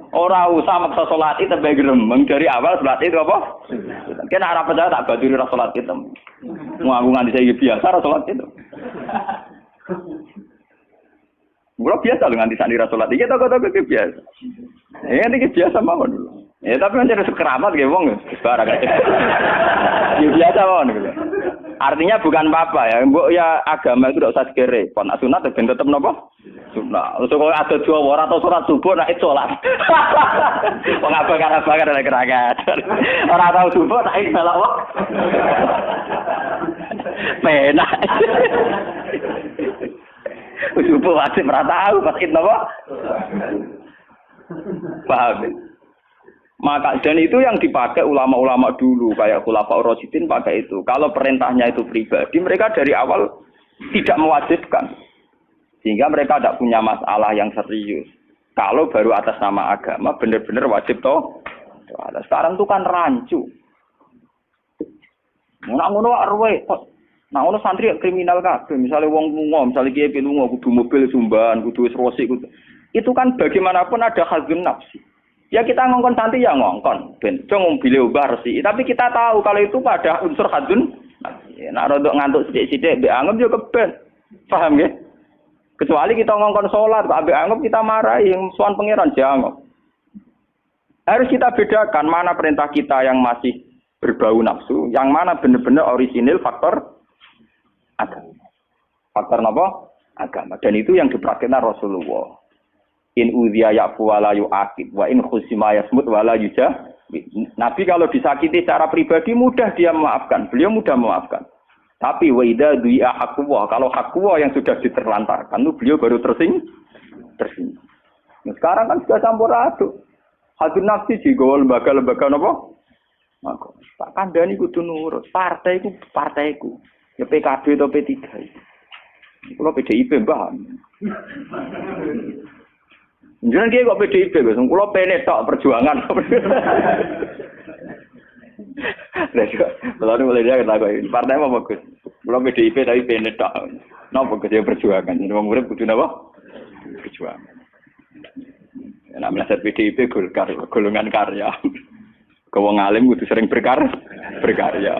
Ora usah maksa salat itu tembe gremeng dari awal salat itu apa? Kena ora percaya tak baturi ra salat itu. Mau aku nganti saya biasa ra salat itu. Gua biasa lho nganti sani ra salat iki toko-toko biasa. Ini biasa mawon dulu. Ya tapi kan jadi sekeramat nggih wong barang aja. Ya biasa mawon gitu. Artinya bukan apa-apa ya. Mbok ya agama itu tidak usah sekere. Kon sunat ben tetep napa? Sunat. Terus kok ada dua ora atau surat subuh nek salat. Wong bakar nek keragat. Ora tau subuh nek salat wae. Penak. Subuh wajib ora tahu pas itu napa? Paham. Maka dan itu yang dipakai ulama-ulama dulu kayak Khulafaur Rasyidin pakai itu. Kalau perintahnya itu pribadi, mereka dari awal tidak mewajibkan. Sehingga mereka tidak punya masalah yang serius. Kalau baru atas nama agama benar-benar wajib toh. Sekarang itu kan rancu. Nak ngono arwe, nak ngono santri kriminal kabeh. Misalnya wong lunga, misalnya kiye lunga kudu mobil sumban, kudu wis rosi kudu. Itu kan bagaimanapun ada khazun nafsi. Ya kita ngongkon santri ya ngongkon, ben cung mobil ubah resi. Tapi kita tahu kalau itu pada unsur khazun nafsi. Nak rodok ngantuk sithik-sithik mbek anggap yo keben. Paham ya? Kecuali kita ngongkon salat, mbek anggap kita marahi yang suan pangeran jangan. Harus kita bedakan mana perintah kita yang masih berbau nafsu, yang mana benar-benar orisinil faktor agama. Faktor apa? Agama. Dan itu yang dipraktikkan Rasulullah. In udhiya ya'fu wa la yu'aqib wa in khusima yasmut wa la yujah. Nabi kalau disakiti secara pribadi mudah dia memaafkan. Beliau mudah memaafkan. Tapi wa idza du'a haqqullah, kalau haqqullah yang sudah diterlantarkan itu beliau baru tersinggung. Nah, sekarang kan sudah campur aduk. Hadun nafsi digawa lembaga-lembaga napa? Maka tak kandhani kudu nurut. Partaiku. Ya PKB atau P3. Kalau PDIP mbah. Jangan dia kok PDIP, Gus. Kulo pene tok perjuangan. Lalu mulai dia kata gue, partai apa bagus? Kulo PDIP tapi pene tok. Napa Gus ya perjuangan? Ini wong urip kudu napa? Perjuangan. Nek meleset PDIP golongan karya. Kau ngalim kudu sering berkarya.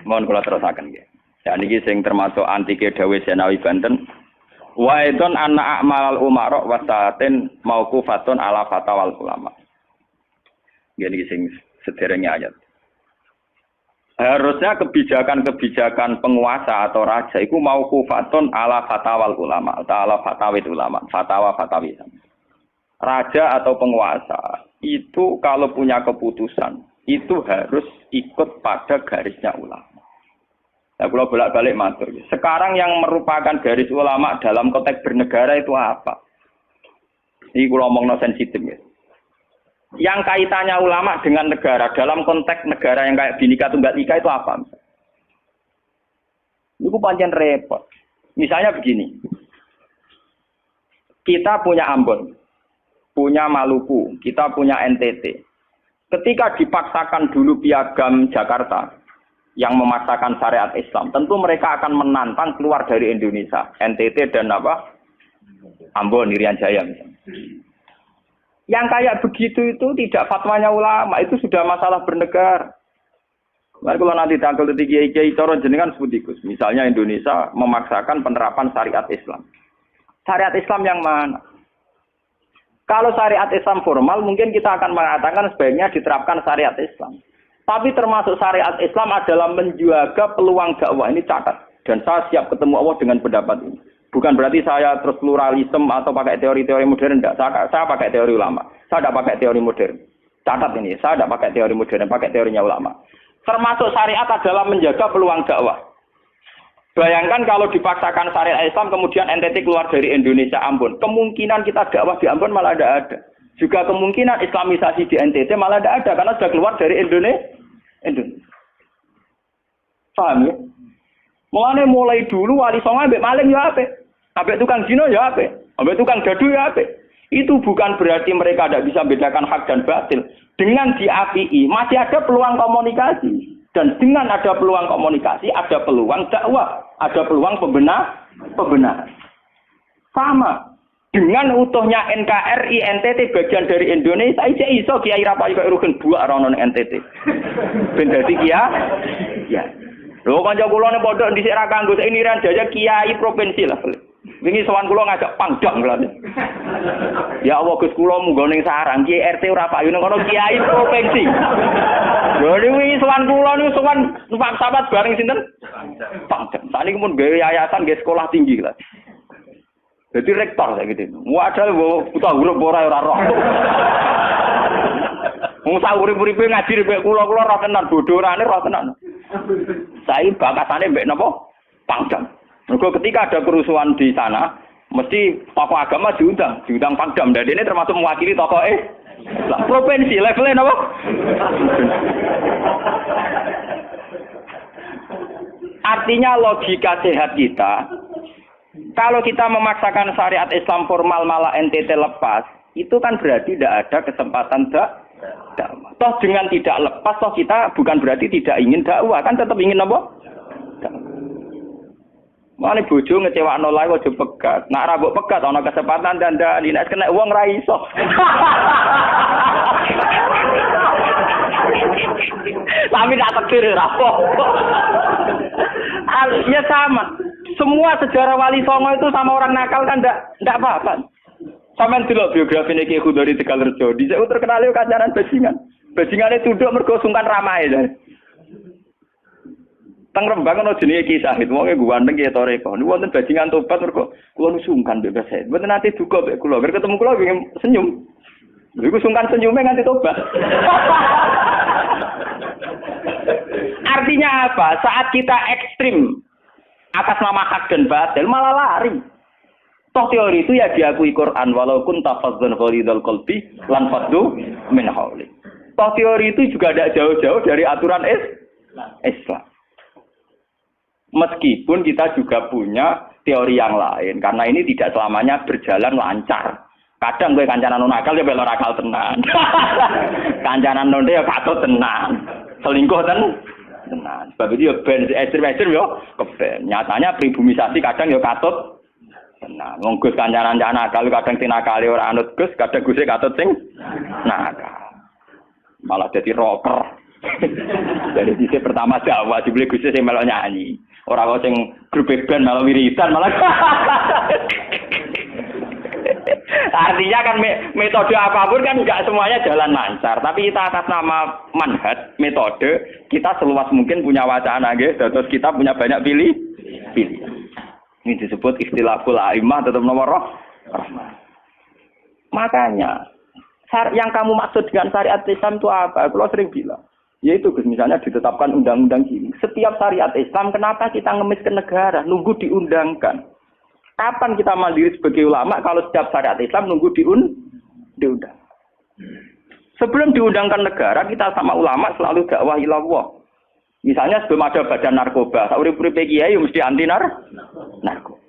Mohon kula terusaken nggih. Ya niki sing termasuk antike Dawe Senawi Banten. Wa idon anna a'malal umara wa sa'atin mauqufatun ala fatawal ulama. Jadi sing sederenge ayat. Harusnya kebijakan-kebijakan penguasa atau raja itu mauqufatun ala fatawal ulama, ala fatawid ulama, fatwa-fatwi. Raja atau penguasa itu kalau punya keputusan itu harus ikut pada garisnya ulama. Nah, kalau bolak-balik matur. Sekarang yang merupakan garis ulama dalam konteks bernegara itu apa? Ini kalau ngomong sensitif ya. Yang kaitannya ulama dengan negara dalam konteks negara yang kayak Bhinneka Tunggal Ika itu apa? Itu pancen repot. Misalnya begini. Kita punya Ambon, punya Maluku, kita punya NTT. Ketika dipaksakan dulu piagam Jakarta yang memaksakan syariat Islam, tentu mereka akan menantang keluar dari Indonesia, NTT dan apa? Ambon, Irian Jaya misalnya. Yang kayak begitu itu tidak fatwanya ulama, itu sudah masalah bernegara. Mari kalau nanti tanggal kiai cara jenengan sebut ikus. Misalnya Indonesia memaksakan penerapan syariat Islam. Syariat Islam yang mana? Kalau syariat Islam formal mungkin kita akan mengatakan sebaiknya diterapkan syariat Islam. Tapi termasuk syariat Islam adalah menjaga peluang dakwah. Ini catat. Dan saya siap ketemu Allah dengan pendapat ini. Bukan berarti saya terus pluralisme atau pakai teori-teori modern, enggak. Saya pakai teori ulama. Saya tidak pakai teori modern. Catat ini, saya tidak pakai teori modern, pakai teorinya ulama. Termasuk syariat adalah menjaga peluang dakwah. Bayangkan kalau dipaksakan syariat Islam, kemudian NTT keluar dari Indonesia, Ambon. Kemungkinan kita dakwah di Ambon malah tidak ada. Juga kemungkinan Islamisasi di NTT malah tidak ada, karena sudah keluar dari Indonesia. Paham ya? Mulai dulu wali songo ambek maling ya apik. Ambek tukang zina ya apik. Ambek tukang gaduh ya apik. Itu bukan berarti mereka tidak bisa membedakan hak dan batil. Dengan diapii masih ada peluang komunikasi. Dan dengan ada peluang komunikasi, ada peluang dakwah, ada peluang pembenaran. Sama. Dengan utuhnya NKRI NTT bagian dari Indonesia, iso Kiai Rapayu kok rugen buak rono NTT. Ben dadi ya. Lho kanca kula ning pondok dhisik ra kanggo ini ran jaya kiai provinsi lah. Wingi sowan kula ngajak pangdam kula. Ya Allah Gus kula munggo ning sarang Kiai RT ora payu ning kono kiai provinsi. Lho wingi sowan kula niku sowan numpak sahabat bareng sinten? Pangdam. Saniki mun gawe yayasan nggih sekolah tinggi lah. Jadi rektor kayak gitu. Wadah buta huruf ora roh. Wong sak urip-uripe ngaji mbek kula roh tenan bodorane roh tenan. Saya bakatane mbek napa? Pangdam. Mergo ketika ada kerusuhan di sana, mesti tokoh agama diundang Pangdam. Dan ini termasuk mewakili tokoh provinsi levelnya napa? Artinya logika sehat kita, kalau kita memaksakan syariat Islam formal malah NTT lepas, itu kan berarti tidak ada kesempatan dakwah. Toh dengan tidak lepas, toh kita bukan berarti tidak ingin dakwah, kan tetap ingin apa? Mane bojo ngecewakno lae aja pegat. Nak ra mbok pegat ana kesempatan dandani, nek kena wong ra iso. Tapi tak takdir ra apa. Ya sama. Semua sejarah Wali Songo itu sama orang nakal kan ndak apa-apa. Sampeyan delok biografi Ki Khudori Tegalrejo, dhisik terkenal yo kancanan bajingan. Bajingane tunduk mergo sungkan ramahe. Teng Rembang ana jenenge Ki Sahid, wonge ganteng Ki Toreko. Niku wonten bajingan tobat mergo kula sungkan mbek Sahid. Mboten nate duka mbek kula, bar ketemu kula pengen senyum. Niku sungkan senyume nganti tobat. Artinya apa? Saat kita ekstrim atas nama hak dan batil malah lari. Toh teori itu ya diakui Quran, walaupun tafazzan ghalidul qalbi lan faddu min hauli. Toh teori itu juga tidak jauh-jauh dari aturan Islam. Meskipun kita juga punya teori yang lain, karena ini tidak selamanya berjalan lancar. Kadang gue kancanan nakal ya belok nakal tenan. Kancanan nonde ya katut tenan. Selingkuh tenan. Sebab itu ya ben ekstrem yo keben. Nyatanya pribumisasi kadang ya katut tenan. Wong Gus kancanan nakal kadang tinakali ora anut Gus, kadang Guse katut sing nakal. Malah jadi rocker. Dari sisi pertama Jawa dibeli Guse sing melok nyanyi. Ora kok sing grup band malah wiridan malah. Artinya kan metode apapun kan enggak semuanya jalan lancar, tapi kita atas nama manhaj, metode, kita seluas mungkin punya wacana nggih, terus kita punya banyak pilih. Ini disebut istilahul a'immah tetap nomor rahmah. Makanya yang kamu maksud dengan syariat Islam itu apa? Kalau sering bilang, yaitu misalnya ditetapkan undang-undang ini. Setiap syariat Islam, kenapa kita ngemis ke negara, nunggu diundangkan? Kapan kita mandiri sebagai ulama kalau setiap syariat Islam nunggu diundang? Sebelum diundangkan negara, kita sama ulama selalu dakwah ilallah. Misalnya sebelum ada badan narkoba, urip-uripe kiai mesti anti narkoba.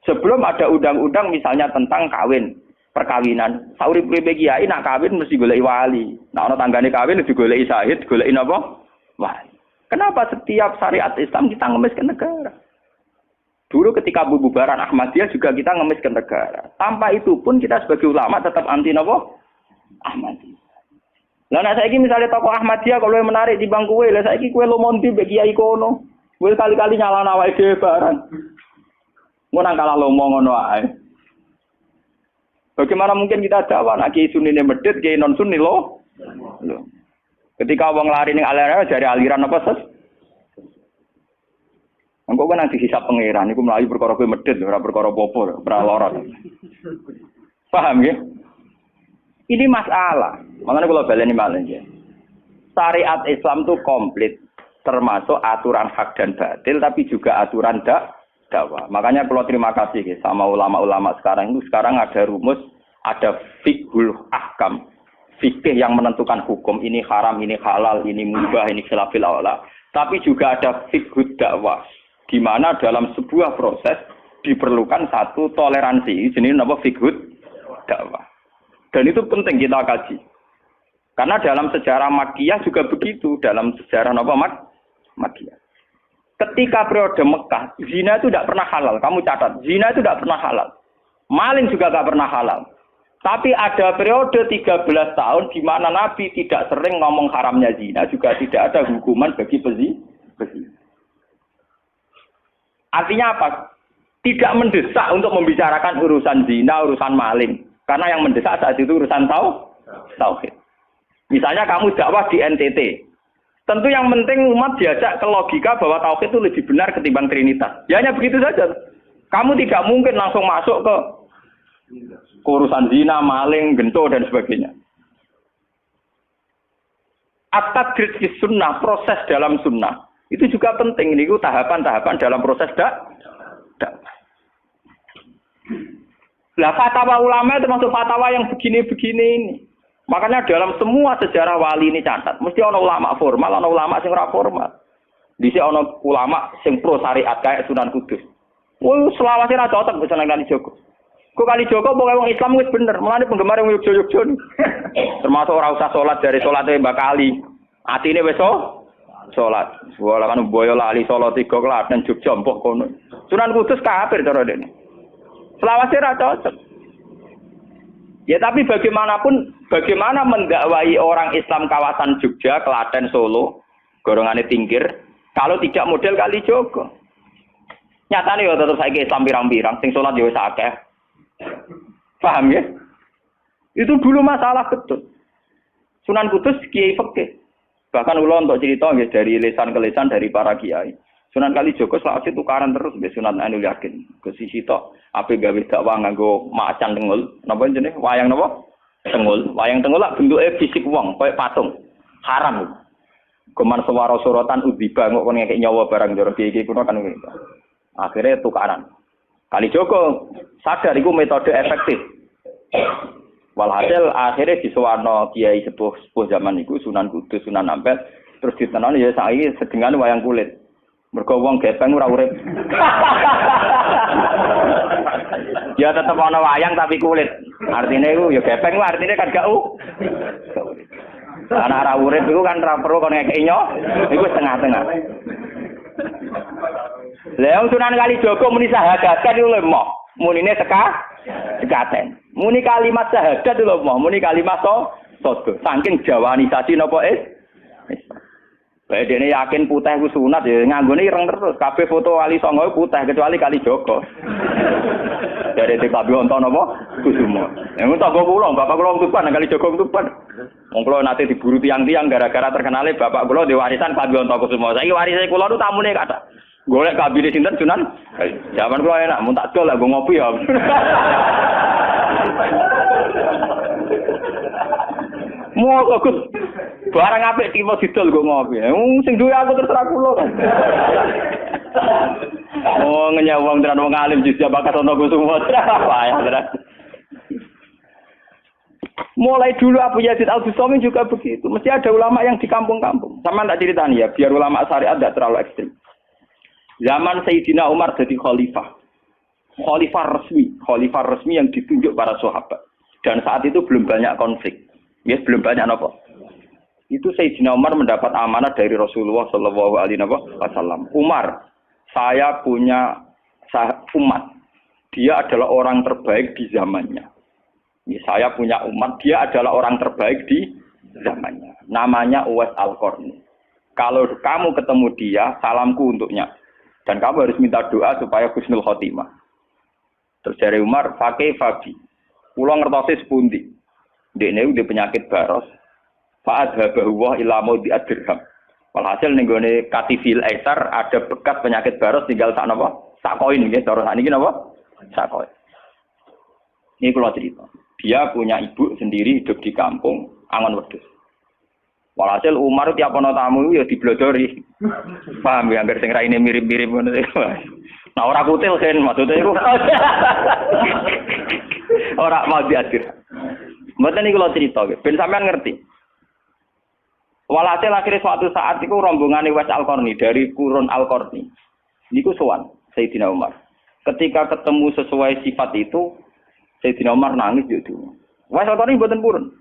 Sebelum ada undang-undang misalnya tentang kawin, perkawinan, urip-uripe kiai nak kawin mesti goleki wali. Nah ana tanggane kawin mesti goleki syahid, goleki napa? Wali. Kenapa setiap syariat Islam kita ngemis ke negara? Dulu ketika bubaran Ahmadiyah juga kita ngemis ke negara. Tanpa itu pun kita sebagai ulama tetap anti napa? Ahmadiyah. Lah nek saiki misalnya tokoh Ahmadiyah kalau yang menarik di bangku kowe, lah saiki kowe lomonti mbek kiai kono. Kowe kali-kali nyalahno awake dhewe barang. Ngono nang kalah lomo ngono ae. Bagaimana mungkin kita dakwah nek kiai sunine medhit, kiai non sunni lo? Ketika wong lari ning aliran dari aliran apa ses? Engko Engko kan nang dihisab pangeran iku mlayu perkara kowe medhit ora perkara apa-apa, ora lara. Paham ya? Ini masalah. Makanya kalau baleni malih ya. Syariat Islam itu komplit, termasuk aturan hak dan batil, tapi juga aturan dakwah. Makanya kalau terima kasih ya, sama ulama-ulama sekarang itu sekarang ada rumus, ada fiqhul ahkam, fikih yang menentukan hukum ini haram, ini halal, ini mubah, ini khilafil aula. Tapi juga ada fiqhud dakwah, di mana dalam sebuah proses diperlukan satu toleransi, jenis apa fiqhud dakwah. Dan itu penting kita kaji. Karena dalam sejarah Makkiyah juga begitu, dalam sejarah apa Makkiyah. Ketika periode Mekah, zina itu tidak pernah halal. Kamu catat, zina itu tidak pernah halal. Maling juga tidak pernah halal. Tapi ada periode 13 tahun di mana Nabi tidak sering ngomong haramnya zina, juga tidak ada hukuman bagi pezina. Artinya apa? Tidak mendesak untuk membicarakan urusan zina, urusan maling. Karena yang mendesak saat itu urusan tauhid. Misalnya kamu dakwah di NTT. Tentu yang penting umat diajak ke logika bahwa tauhid itu lebih benar ketimbang trinitas. Ya hanya begitu saja. Kamu tidak mungkin langsung masuk ke urusan zina, maling, gento dan sebagainya. At-tadrij fi sunnah, proses dalam sunnah. Itu juga penting. Ini tahapan-tahapan dalam proses dakwah. Lah fatwa ulama termasuk fatwa yang begini-begini ini. Makanya dalam semua sejarah wali ini catat, mesti ana ulama formal, ana ulama sing ora formal. Dhisik ana ulama sing pro syariat kayak Sunan Kudus. Woi, selawase ra cocok bisa nang Kalijogo. Kok Kalijogo pokoke wong Islam wis bener, mulane penggemar wong Yogyakarta. Termasuk ora usah salat dari salate Mbak Kali. Atine wis salat. Wala kan boyo lali salat 3 klaten Jogja mbok kono. Sunan Kudus kafir cara dene. Selawase ra cocok. Ya tapi bagaimanapun, bagaimana mendakwai orang Islam kawasan Jogja, Klaten, Solo, golongane Tingkir, kalau tidak model Kalijogo. Nyatane ya tetep saiki Islam pirang-pirang, sing salat ya wis akeh. Paham ya? Itu dulu masalah betul. Sunan Kudus kiai fikih. Bahkan kula untuk cerita nggih dari lisan ke lisan dari para kiai. Sunan Kalijogo selawase tukaran terus mbek Sunan Ainul Yakin. Ke sisi tok ape gawe dakwah nganggo macan tengul. Napa jenenge? Wayang napa? Tengul. Wayang tengul lak bentuke fisik wong, koyo patung. Haram. Kuman swara sorotan udziba kok kon ngekek nyawa barang jero iki kuno kan ngono. Akhirnya tukaran. Kalijogo sadar iku metode efektif. Walhasil akhirnya disuwarno kiai sepuh zaman iku Sunan Kudus, Sunan Ampel, terus ditenoni ya saiki sedengan wayang kulit. Mergo wong gepeng ora urip. Ya tetep ana wayang tapi kulit. Artine iku ya gepeng ku artine kan gak urip. Ana ora urip iku kan ora perlu kon ngekeki nyo, iku setengah-tengah. Lah Sunan Kalijogo muni syahadat kan iku lemah. Munine sekaten. Muni kalimat syahadat lho moh, muni kalimat sodo. Saking jawanisasi napa bae dene yakin putih ku sunat ya nganggone ireng terus. Kabeh foto wali songo putih kecuali Kalijogo. Dari TKB wonten napa? Kusumo. Yang tangga kula, bapak kula Tuban nang Kalijogo Tuban. Wong kula nate diburu tiang-tiang gara-gara terkenale bapak kula di warisan Kabionto Kusumo. Saiki warise kula nu tamune kathah. Golek kabine sinten Sunan? Zaman kula enak mun tak dol lah go ngopi ya. Mau Gus barang apik iki mau didol go ngopi. Sing duwe aku terserah kula. Oh ngenyawang tenan wong alim jujur bakat ono Kusumo. Payah tenan. Mulai dulu Abu Yazid Al-Bustami juga begitu. Mesti ada ulama yang di kampung-kampung. Sama tak ceritani ya, biar ulama syariat tidak terlalu ekstrim. Zaman Sayyidina Umar jadi khalifah. Khalifah resmi yang ditunjuk para sahabat. Dan saat itu belum banyak konflik. Ya, belum banyak apa. Itu Sayyidina Umar mendapat amanah dari Rasulullah sallallahu alaihi wasallam. Umar, saya punya umat. Dia adalah orang terbaik di zamannya. Ya, saya punya umat, dia adalah orang terbaik di zamannya. Namanya Uwais Al-Qarni. Kalau kamu ketemu dia, salamku untuknya. Dan kamu harus minta doa supaya husnul khotimah. Terus dari Umar, pakai Fabi. Pulau ngertosis pundi. Dia udah penyakit baros. Fa'adhabahu wa ila maudi ad-dirham. Walhasil ning gone Katifil Aisar ada bekas penyakit baros tinggal sak napa? Sak koin nggih, cara sakniki napa? Sak koin. Ini kula cerita. Dia punya ibu sendiri hidup di kampung Angon Wedhus. Walhasil Umar tiap ana tamu ya diblodori. Paham ya, anggar sing raine mirip-mirip ngono. Nah ora kutil kan maksudnya iku. Ora mau diadir. Mboten iki kula cerita, ben sampean ngerti. Walhasil akhirnya suatu saat itu rombongan Uwais Al-Qarni dari Qurun Al-Qarni. Niku sowan Sayyidina Umar. Ketika ketemu sesuai sifat itu, Sayyidina Umar nangis gitu. Uwais Al-Qarni mboten purun.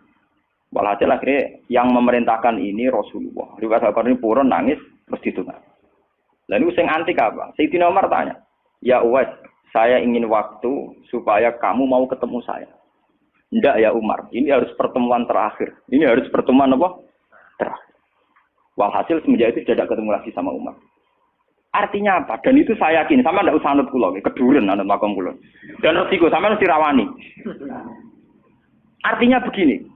Walhasil akhirnya yang memerintahkan ini Rasulullah. Uwais Al-Qarni purun nangis mesti itu. Lalu sing antik apa? Sayyidina Umar tanya, "Ya Uwais, saya ingin waktu supaya kamu mau ketemu saya." "Ndak ya Umar, ini harus pertemuan terakhir. Ini harus pertemuan apa? Terakhir." Walhasil semenjak itu tidak ketemu lagi sama Umar. Artinya apa? Dan itu saya yakin, sama ndak usah anut kula, keduren anut makom kula. Dan resiko sama mesti rawani. Artinya begini.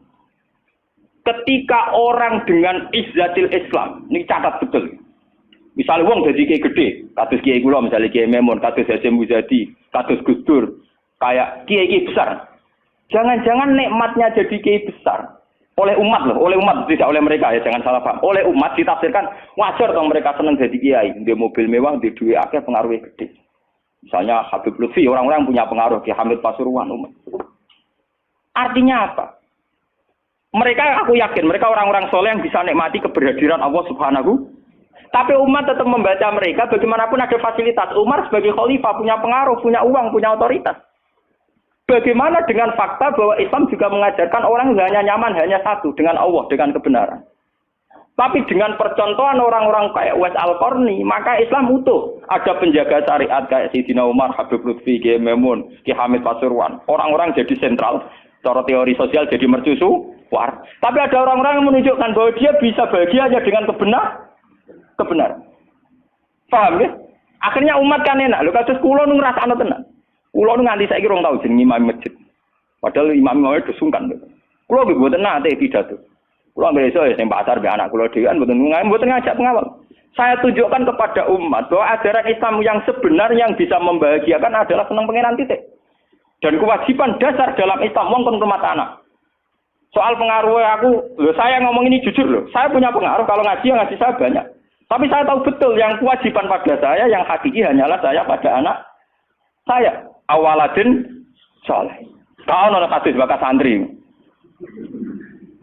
Ketika orang dengan izzatil Islam, ini catat betul. Misalnya wong dadi kiai gede, kados kiai kula misalnya Kiai Memun, kados Hasyim Muzadi, kados Gus Dur, kayak kiai besar. Jangan-jangan nikmatnya jadi kiai besar oleh umat loh, oleh umat tidak oleh mereka ya, jangan salah paham. Oleh umat ditafsirkan wajar dong mereka senang jadi kiai, dia mobil mewah, dia duit akeh, pengaruhnya gede. Misalnya Habib Lutfi, orang-orang yang punya pengaruh, Ki Hamid Pasuruan umat. Artinya apa? Mereka, aku yakin mereka orang-orang soleh yang bisa nikmati keberhadiran Allah Subhanahu. Tapi umat tetap membaca mereka, bagaimanapun ada fasilitas. Umar sebagai khalifah punya pengaruh, punya uang, punya otoritas. Bagaimana dengan fakta bahwa Islam juga mengajarkan orang hanya nyaman hanya satu, dengan Allah, dengan kebenaran. Tapi dengan percontohan orang-orang kayak Uwais Al-Qarni, maka Islam utuh. Ada penjaga syariat kayak Sayyidina Umar, Habib Lutfi, Kiai Memun, Ki Hamid Pasuruan. Orang-orang jadi sentral, cara teori sosial jadi mercusu. Tapi ada orang-orang yang menunjukkan bahwa dia bisa bahagia hanya dengan kebenaran. Paham ya? Akhirnya umat kan enak. Lho kados kula nu ngrasakno tenan. Kula nu nganti saiki rong tau jeneng imam masjid. Padahal imam itu sungkan. Kula nggih mboten nate pidato. Kula nggih iso ya sing pasar be anak kula dhewean mboten ngajak pengawal. Saya tunjukkan kepada umat bahwa ajaran Islam yang sebenar yang bisa membahagiakan adalah senang pangeran titik. Dan kewajiban dasar dalam Islam wong kon rumah anak. Soal pengaruh aku, loh saya ngomong ini jujur loh. Saya punya pengaruh kalau ngaji ya ngaji saya banyak. Tapi saya tahu betul yang kewajiban pada saya yang hakiki hanyalah saya pada anak saya. Awaladin soleh. Kau nolak hadis bakas santri.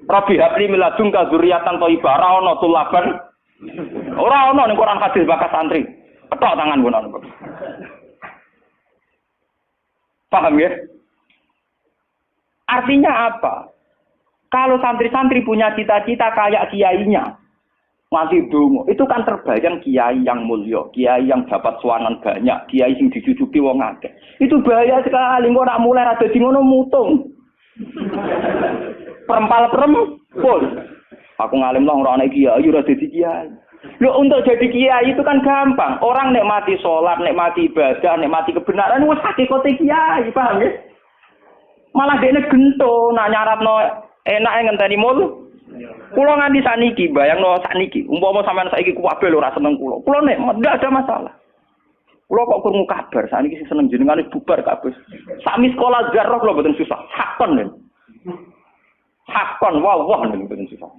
Rabbi habli miladunka dzurriatan thayyibah ora ono tulaban. Ora ono ning Quran hadis bakas santri. Ketok tangan ngono. Paham ya? Artinya apa? Kalau santri-santri punya cita-cita kayak kiainya, ngasih dongo, itu kan terbayang kiai yang mulia, kiai yang dapat suanan banyak, kiai yang dijujuki wong akeh. Itu bahaya sekali, kok nak mulai ada di ngono mutung. Perempal-perempul. Aku ngalim lah ora ana kiai, ora dadi kiai. Loh untuk jadi kiai itu kan gampang. Orang nikmati sholat, nikmati ibadah, nikmati kebenaran, wis hakikate kiai, paham ya? Malah dene gento nak nyaratno enak ngenteni mul. Kula nganti saniki bayangno sakniki, umpama sampean saiki kuwabe lho ora seneng kula. Kula nek ndak ada masalah. Kula kok krungu kabar sakniki sing seneng jenengane bubar kabeh. Sami sekolah zarah kula mboten susah. Hakon lho. Hakon wah mboten susah.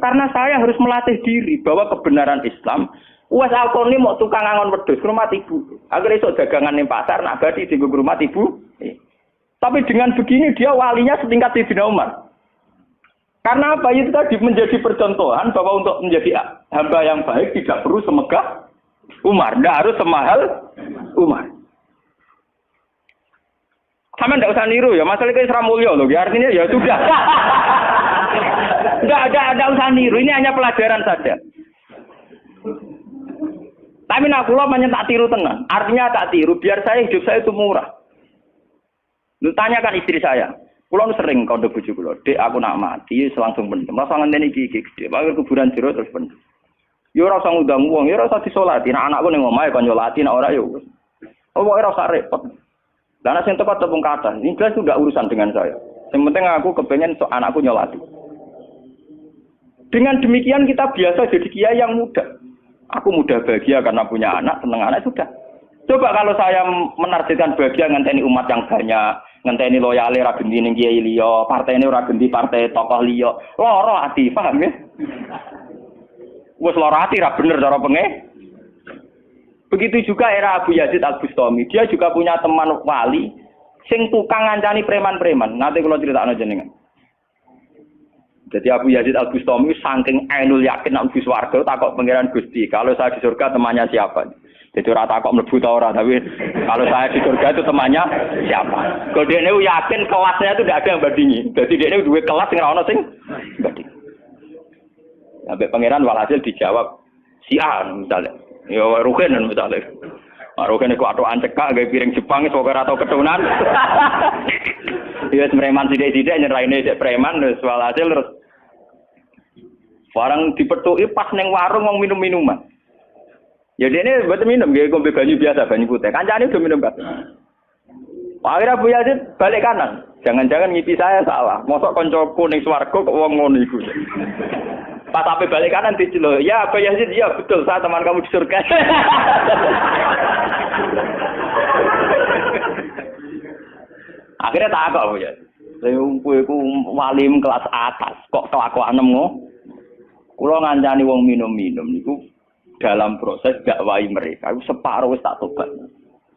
Karena saya harus melatih diri bahwa kebenaran Islam. Uwais Al-Qarni mau tukang angon wedhus rumah ibu. Agar esuk dagangan ning pasar nak badi dienggo rumah ibu. Tapi dengan begini dia walinya setingkat Sayyidina Umar. Karena apa? Itu tadi menjadi percontohan bahwa untuk menjadi hamba yang baik tidak perlu semegah Umar. Tidak harus semahal Umar. Sama tidak usah niru ya. Masalah itu Isra Mulya loh. Ya, artinya ya sudah. Tidak usah niru. Ini hanya pelajaran saja. Tapi nak kula banyak tak tiru tenan. Artinya tak tiru. Biar saya hidup saya itu murah. Lu tanyakan istri saya. Kulo sering kode bojo kulo, "Dek, aku nak mati langsung pendem. Rasa ngenteni iki gede. Pakai kuburan jero terus pendem." Yo ora usah ngundang wong, yo ora usah disolati. Nek anakku ning omahe kon nyolati, nek ora yo wis. Oh, ora usah repot. Lah nek sing tepat tepung kata, ini jelas itu enggak urusan dengan saya. Yang penting aku kepengen anakku nyolati. Dengan demikian kita biasa jadi kiai yang muda. Aku mudah bahagia karena punya anak, seneng anak sudah. Coba kalau saya menargetkan bahagia ngenteni umat yang banyak, ngenteni loyale ra genti ning kiai liya, partene ora genti partai tokoh liya. Loro ati, paham ya? Wes loro ati ra bener cara Begitu juga era Abu Yazid Al-Bustami. Dia juga punya teman wali sing tukang ngancani preman-preman. Nanti kalau critakno jenengan. Jadi Abu Yazid Al-Bustami saking ainul yakin nang Gus warga takok pangeran Gusti, kalau saya di surga temannya siapa? Jadi ora takok mlebu ta ora, tapi kalau saya di surga itu temannya siapa? Kalau dia yakin kelasnya itu tidak ada yang bandingi. Jadi dia duwe kelas sing ora ono sing banding. Sampai pangeran walhasil dijawab si A misalnya. Ya Rugen misalnya. Rugen iku atokan cekak gawe piring Jepang iso ora tau ketunan. Dia preman sithik-sithik nyeraine sik preman terus walhasil terus barang dipethuki pas ning warung wong minum-minuman. Ya dene mboten minum nggih ngombe banyu biasa, banyu putih. Kancane udah minum kabeh. Akhirnya Abu Yazid balik kanan. Jangan-jangan ngipi saya salah. Mosok kancaku ning swarga kok wong ngono iku. Pas sampai balik kanan diceluk. Ya Abu Yazid, ya betul, saya teman kamu di surga. Akhirnya tak kok ya. Saya kowe iku walim kelas atas, kok kelakuan ngono. Kula ngancani wong minum-minum niku dalam proses dakwahi mereka. Iku separuh wis tak tobat.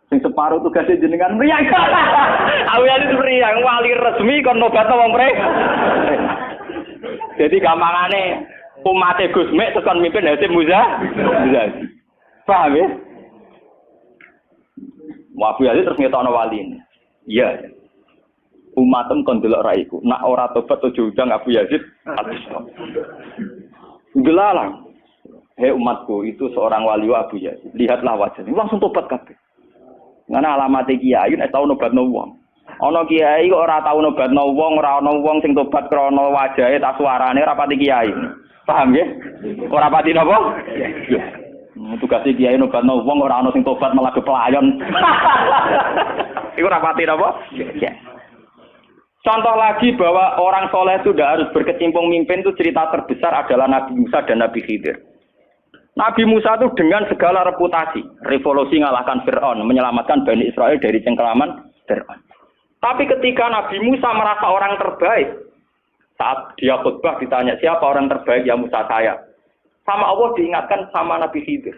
Sing separuh tugasnya jenengan mriyang. Aku ya mriyang wali resmi kon nobatno wong mereka. Jadi gampangane umat Gus Mek terus kon mimpin Hasim Muzadi. Paham ya? Wabu ya terus ngetokno wali ini. Iya. Umatem kon delok raiku. Nak ora tobat ojo undang Abu Yazid Al-Bustami. Gelalang. Hei umatku, itu seorang wali Abu Yazid. Lihatlah wajahnya. Langsung tobat kabeh. Ngene alamate kiai nek tau nobatno wong. Ana kiai kok ora tau nobatno wong, ora ana wong sing tobat krana wajahe ta suarane ora pati kiai. Paham nggih? Ora pati napa? Iya. Tugase kiai nobatno wong ora ana sing tobat malah kepelayon. Iku ora pati napa? Iya. Contoh lagi bahwa orang soleh itu tidak harus berkecimpung mimpin itu cerita terbesar adalah Nabi Musa dan Nabi Khidir. Nabi Musa itu dengan segala reputasi, revolusi mengalahkan Fir'aun, menyelamatkan Bani Israel dari cengkeraman Fir'aun. Tapi ketika Nabi Musa merasa orang terbaik, saat dia khutbah ditanya siapa orang terbaik, ya Musa saya. Sama Allah diingatkan sama Nabi Khidir.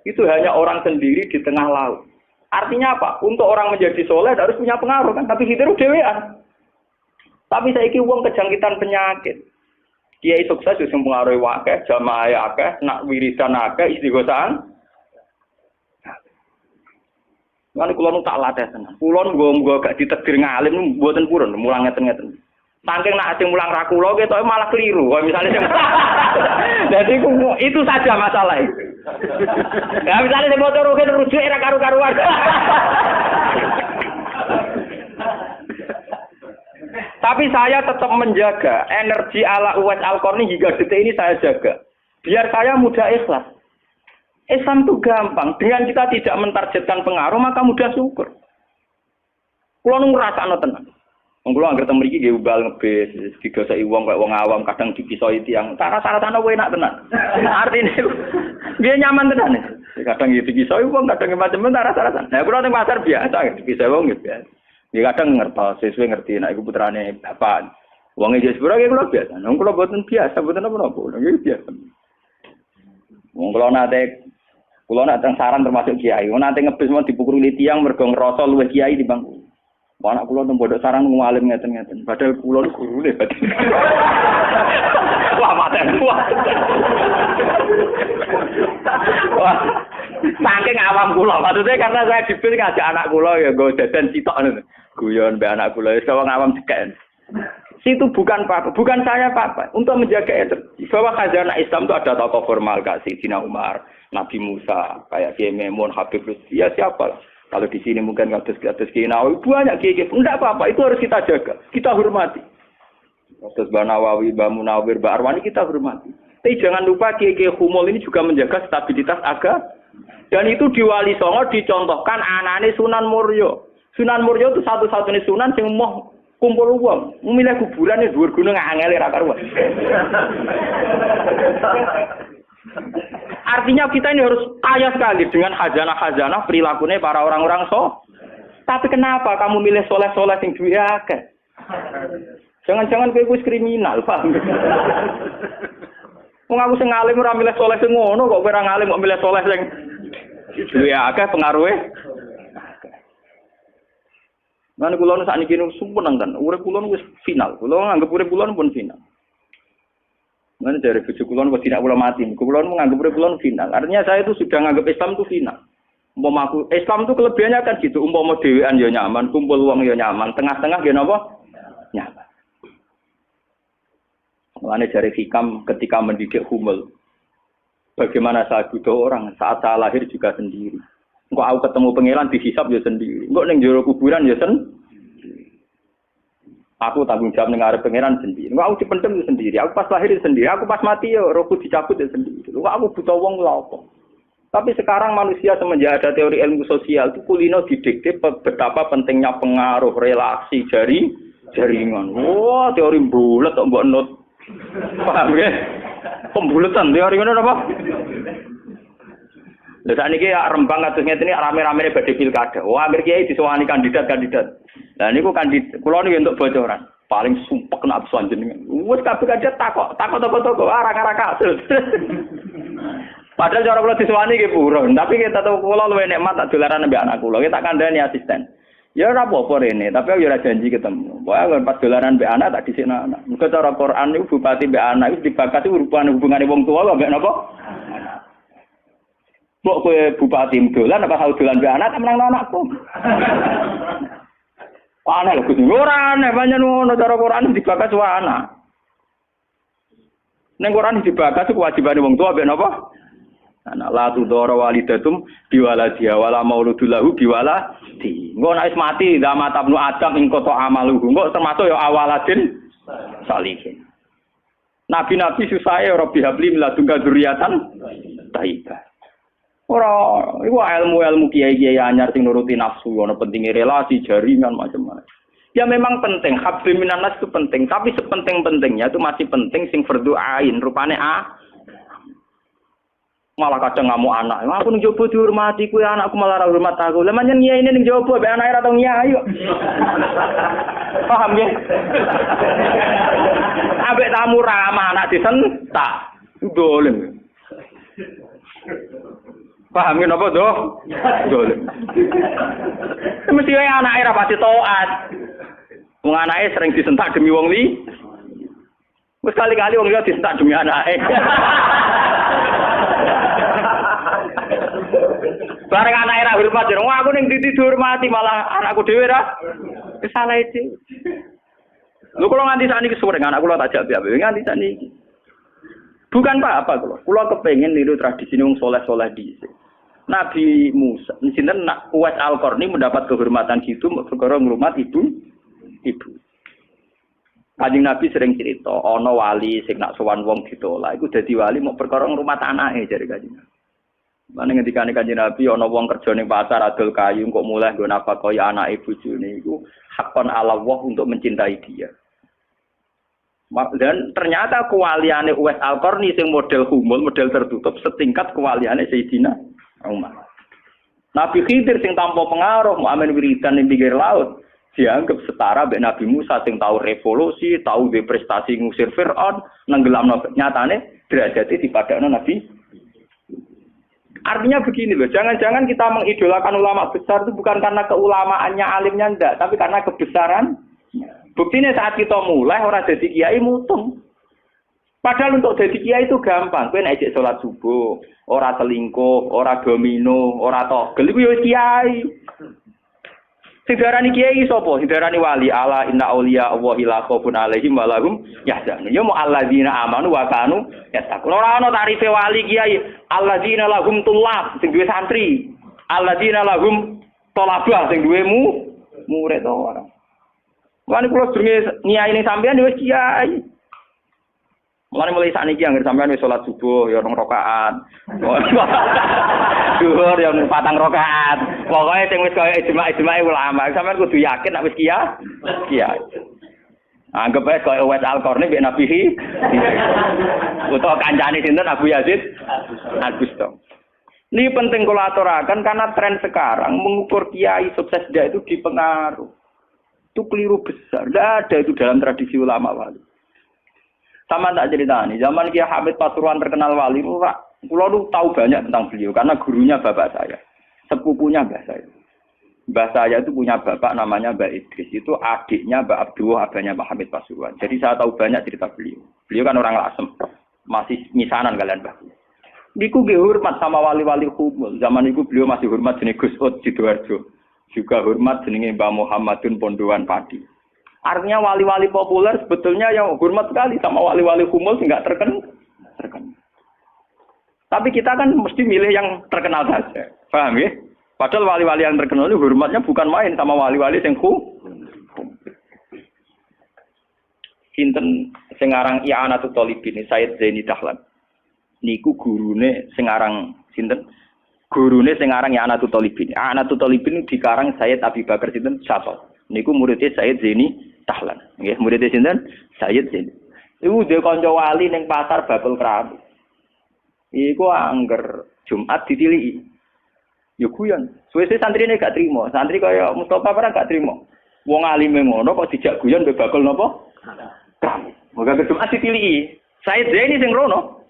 Itu hanya orang sendiri di tengah laut. Artinya apa? Untuk orang menjadi soleh harus punya pengaruh kan? Tapi Khidir dewean. Tapi saiki wong kejangkitan penyakit. Kiai sukses wis mempengaruhi akeh, jamaah akeh, nak wiridan akeh, istighosahan. Lan kula nu tak latih tenan. Kula nggo gak ditedir ngalim mboten purun, mulang ngeten-ngeten. Saking nak sing mulang ra kula ketoke malah keliru. Kaya misale sing Jadi itu saja masalah. Ya misale sing motor rujuk era karu-karuan. Tapi saya tetap menjaga energi ala Uwais Al-Qarni hingga detik ini saya jaga. Biar saya mudah ikhlas. Islam itu gampang. Dengan kita tidak mentargetkan pengaruh, maka mudah syukur. Kalau ngerasakno tenan. Kalau anggere teng mriki nggih ubal ngebis, digoseki wong kaya wong awam kadang dipisoi tiyang. Cara-carane enak tenan. Artine dia nyaman tenan. Kadang dipisoi wong, kadang macam-macam cara-cara. Nah, kalau teng pasar biasa dipisoi wong gitu ya. Dia kadang ngertos, sesuai ngerti, nah iku putrane bapak. Wonge jes pura kula biasa. Nang kula boten biasa, boten apa-apa. Nggih biasa. Wong kula nate saran termasuk kiai. Wong nate ngebis mau dipukuli tiyang mergo ngrasa luwih kiai di bangku. Anak kula teng pondok saran ngalim ngeten-ngeten. Padahal kula niku gurune batin. Wah, maten kuat. Wah. Saking awam kula, maksudnya karena saya dipil ngajak anak kula ya nggo dadan sitok ngono. Guyon mbek anak kula wis wong awam cekek. Situ bukan apa-apa, bukan saya apa-apa. Untuk menjaga itu bahwa khazanah Islam itu ada tokoh formal kayak Sayyidina Umar, Nabi Musa, kayak Kiai Maimun, Habib Lutfi, ya siapa? Kalau di sini mungkin kados Kiai Nawawi banyak kiai. Enggak apa-apa, itu harus kita jaga, kita hormati. Kados Mbah Nawawi, Mbah Munawir, Mbah Arwani kita hormati. Tapi jangan lupa kiai-kiai humul ini juga menjaga stabilitas agama. Dan itu di Wali Songo dicontohkan anane Sunan Muryo. Sunan Muryo itu satu-satunya sunan yang mau kumpul uang, milih kuburan ya dhuwur gunung angel ra karuan. Artinya kita ini harus kaya sekali dengan khazanah-khazanah perilakunya para orang-orang Tapi kenapa kamu milih soleh-soleh sing duwe akeh? Jangan-jangan kowe wis kriminal, paham? Wong aku sing alim ora milih soleh sing ngono kok kowe ora ngalim kok milih soleh sing duwe akeh pengaruhe. Lan kula nu sakniki nu sumpeng kan, urip kula wis final. Kula nganggep urip kula pun final. Mana dari bojo kula kok tidak kula mati. Kula menganggap urip kula final. Artinya saya itu sudah nganggap Islam itu final. Umpama aku Islam itu kelebihannya kan gitu. Umpama dhewean ya nyaman, kumpul wong ya nyaman, tengah-tengah ya napa? Nyaman. Mulane dari hikam ketika mendidik Humul. Bagaimana saya butuh orang saat saya lahir juga sendiri. Engko aku ketemu pangeran dihisab ya sendiri. Engko ning jero kuburan ya Aku tanggung jawab ning arep pangeran sendiri. Engko aku dipendem ya sendiri. Aku pas lahir ya sendiri. Aku pas mati ya rohku dicabut ya sendiri. Engko aku butuh wong lha apa? Tapi sekarang manusia semenjak ada teori ilmu sosial itu kulino didikte betapa pentingnya pengaruh relasi jaringan. Wah, teori bulat kok mbok not. Paham ya? Pembulatan teori ngono apa? Lha sakniki Rembang kados ngeten iki rame-ramene badhe pilkada. Wah, akhir kiai disowani kandidat-kandidat. Lah niku kandidat kula niku entuk bocoran. Paling sumpek nek absen jenengan. Wis kabeh kandidat takok toko-toko arang-arang kasil. Padahal cara kula disowani nggih purun, tapi kita tahu kula luwih nikmat tak dolaran mbek anak kula. Kita kandhani asisten. Ya ora apa-apa rene, tapi aku ora janji ketemu. Pokoke pas dolaran mbek anak tak dhisikno anak. Muga cara Quran niku bupati mbek anak iku dibakati hubungane wong tuwa mbek napa? Mbok kowe bupati dolan apa tau dolan mbek anak tak menang anakku. Ana lho kudu ora aneh pancen ngono cara Quran dibakas wae anak. Ning Quran dibakas kewajibane wong tuwa mbek napa? Anak la tudara walidatum biwaladiha wala mauludulahu biwaladi. Engko nek wis mati zaman tabnu adam ing kota amaluhu. Engko termasuk ya awaladin salihin. Nabi-nabi susahe Rabbi habli miladunka dzurriatan thayyibah. Ora, iku ilmu-ilmu kiai-kiai anyar sing nuruti nafsu, ana pentinge relasi, jaringan macam-macam. Ya memang penting, habli minanas itu penting, tapi sepenting-pentingnya itu masih penting sing fardhu ain, rupane malah kadang ngamuk anak. Aku ning jowo dihormati, kuwi anakku malah ora hormat aku. Lah manjen nyai ning jowo mek anake ora tau nyai kok. Paham ya? Ambek tamu ramah anak disentak. Dolen. Paham ya napa doh? Dolen. Mesti wae anake ora pasti taat. Wong anake sering disentak demi wong li. Wis kali-kali wong liya disentak demi anake. Bareng anak era hormat jero aku ning titi dihormati malah anakku dhewe ra salah iki. Lho kula nganti sakniki sore anak kula tak jak-jak nganti sakniki. Bukan apa kula. Kula kepengin niru tradisi wong saleh-saleh dhisik. Nabi Musa, sinten Uwais Al-Qarni mendapat kehormatan gitu perkara ngrumat ibu. Kanjeng Nabi sering cerita, ana wali sing nak sowan wong ditolak iku dadi wali mau perkara ngrumat anake jare Kanjeng Nabi. Mane ngendikane Kanjeng Nabi ana wong kerja ning pasar adol kayu kok mulai nggo nafkahi anake bojone iku hakon ala Allah untuk mencintai dia. Dan ternyata kewaliane Uwais Al-Qarni sing model humul, model tertutup setingkat kewaliane Sayyidina Umar. Nabi Khidir sing tanpa pengaruh muamen wiridan ning pinggir laut dianggap setara mbek Nabi Musa sing tahu revolusi, tahu prestasi ngusir Firaun, nenggelamno nyatane derajate dipadakno Nabi. Artinya begini loh, jangan-jangan kita mengidolakan ulama besar itu bukan karena keulamaannya alimnya enggak, tapi karena kebesaran. Buktinya saat kita mulai orang jadi kiai mutung. Padahal untuk jadi kiai itu gampang. Kowe nek ejek salat subuh, ora selingkuh, ora domino, ora togel iku ya kiai. Sing darani kiai sapa? Sing darani wali ala inna auliya Allahi la khaufun alaihim wa lahum yahzanun. Ya mu alladzina amanu wa kanu yattaqun. Ora ana tarife wali kiai. Alladzina lahum tulab sing duwe santri. Alladzina lahum talabah sing duwe murid ora. Lan kula jenenge nyai ning sampean wis kiai. Mulai sakniki anggere sampean wis salat subuh ya 2 rakaat. Zuhur ya 4 rakaat. Pokoke sing wis kaya ijma' ulama, sampean kudu yakin nek wis kiai. Anggap ae koyo Uwais Al-Qarni mbek Nabi Khidir. Utawa kancane sinten Abu Yazid Al-Bustami. Ini penting kalau aturakan karena tren sekarang mengukur kiai sukses dia itu dipengaruh. Itu keliru besar. Tidak ada itu dalam tradisi ulama wali. Sama tak cerita nih, zaman Kiai Hamid Pasuruan terkenal wali, pulau tahu banyak tentang beliau karena gurunya bapak saya, sepupunya mbah saya. Mbah saya itu punya bapak namanya Mbak Idris, itu adiknya Mbak Abdullah, abahnya Mbak Hamid Pasuruan. Jadi saya tahu banyak cerita beliau. Beliau kan orang Lasem, masih misanan kalian Mbah. Niku nggih hormat sama wali-wali kumul. Zaman itu beliau masih hormat jenenge Gus Ud Sidoarjo. Juga hormat jenenge Mbah Muhammadun Pondowan Padi. Artinya wali-wali populer sebetulnya yang hormat sekali sama wali-wali kumul enggak terkenal. Tapi kita kan mesti milih yang terkenal saja. Paham ya? Padahal wali-wali yang terkenal itu hormatnya bukan main sama wali-wali yang Sinten sing aran I'anatul Thalibin Sayyid Zaini Dahlan. Niku gurune sing aran sinten? Gurune sing aran I'anatul Thalibin. I'anatul Thalibin dikarang Sayyid Abi Bakar sinten? Syafi'i. Niku muridé Sayyid Zaini Dahlan. Nggih, muridé sinten? Sayyid Zaini. Iku dhe kanca wali ning pasar Bakul Kerabu. Iku angger Jumat ditiliki. Ya guyon. Suwe-suwe santrine gak trimo. Santri kaya Mustofa ora gak trimo. Wong alime ngono kok dijak guyon mbek bakul napa? Kerabu. Moga Jumat ditiliki. Sayyid Zaini sing rono.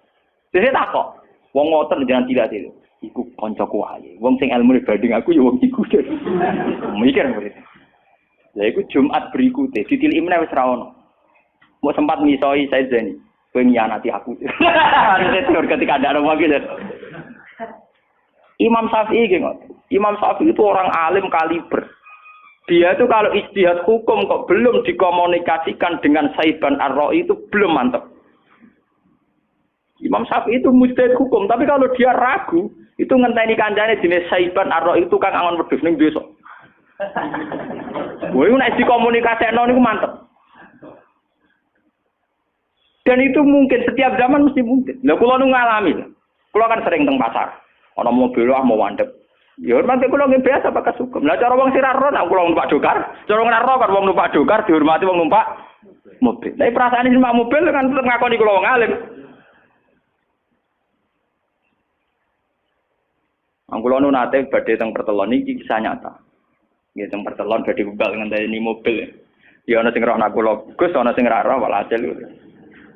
Dene takok. Wong ngoten jangan tidak itu. Iku kancaku wae. Wong sing ilmune banding aku ya wong iku. Mikir murid. Ya iku Jumat berikutnya ditiliki meneh wis ra ono. Mau sempat misoi Sayyid Zaini. Kowe nyianati aku. Harusnya ketika ada orang wakil. Imam Syafi'i gitu. Imam Syafi'i itu orang alim kaliber. Dia itu kalau ijtihad hukum kok belum dikomunikasikan dengan Saiban Ar-Ra'i itu belum mantap. Imam Syafi'i itu mujtahid hukum, tapi kalau dia ragu, itu ngenteni kancane jenis Saiban Ar-Ra'i itu kang angon wedhus ning desa. Woi nek dikomunikasekno niku mantep. Dan itu mungkin setiap zaman mesti mungkin. Lah kula nu ngalami. Kula kan sering teng pasar. Ana mobil mau mandek. Ya hormati kula nggih biasa pakai sugem. Lah cara wong sing ra ro nek kula numpak dokar, cara ora ro kan wong numpak dokar dihormati wong numpak mobil. Tapi perasaan numpak mobil kan tetep ngakoni kula wong alim. Kula nu nate badhe teng pertelon iki kisah nyata. Nggih teng pertelon badhe bugal ngenteni mobil. Ya ana sing roh nak kula, Gus ana sing ra roh walhasil.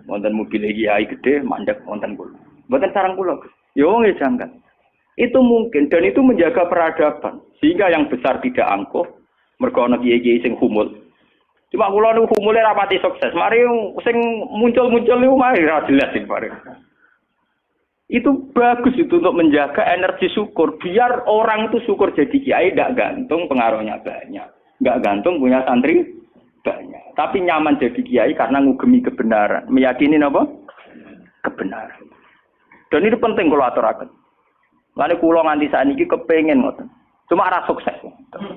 Wonten mobil kiai gede mandek wonten kula. Mboten sareng kula, Gus. Ya wong jangkat. Itu mungkin dan itu menjaga peradaban sehingga yang besar tidak angkuh mergo ana kiai-kiai sing humul. Cuma kula niku humule ra pati sukses. Mari sing muncul-muncul niku mari ra jelas iki bareng. Itu bagus itu untuk menjaga energi syukur. Biar orang itu syukur jadi kiai tidak gantung pengaruhnya banyak. Nggak gantung punya santri banyak. Tapi nyaman jadi kiai karena ngugemi kebenaran. Meyakini apa? Kebenaran. Dan itu penting kalau aturaken. Lalu kula nganti saat ini kepengen ngoten. Cuma arah sukses.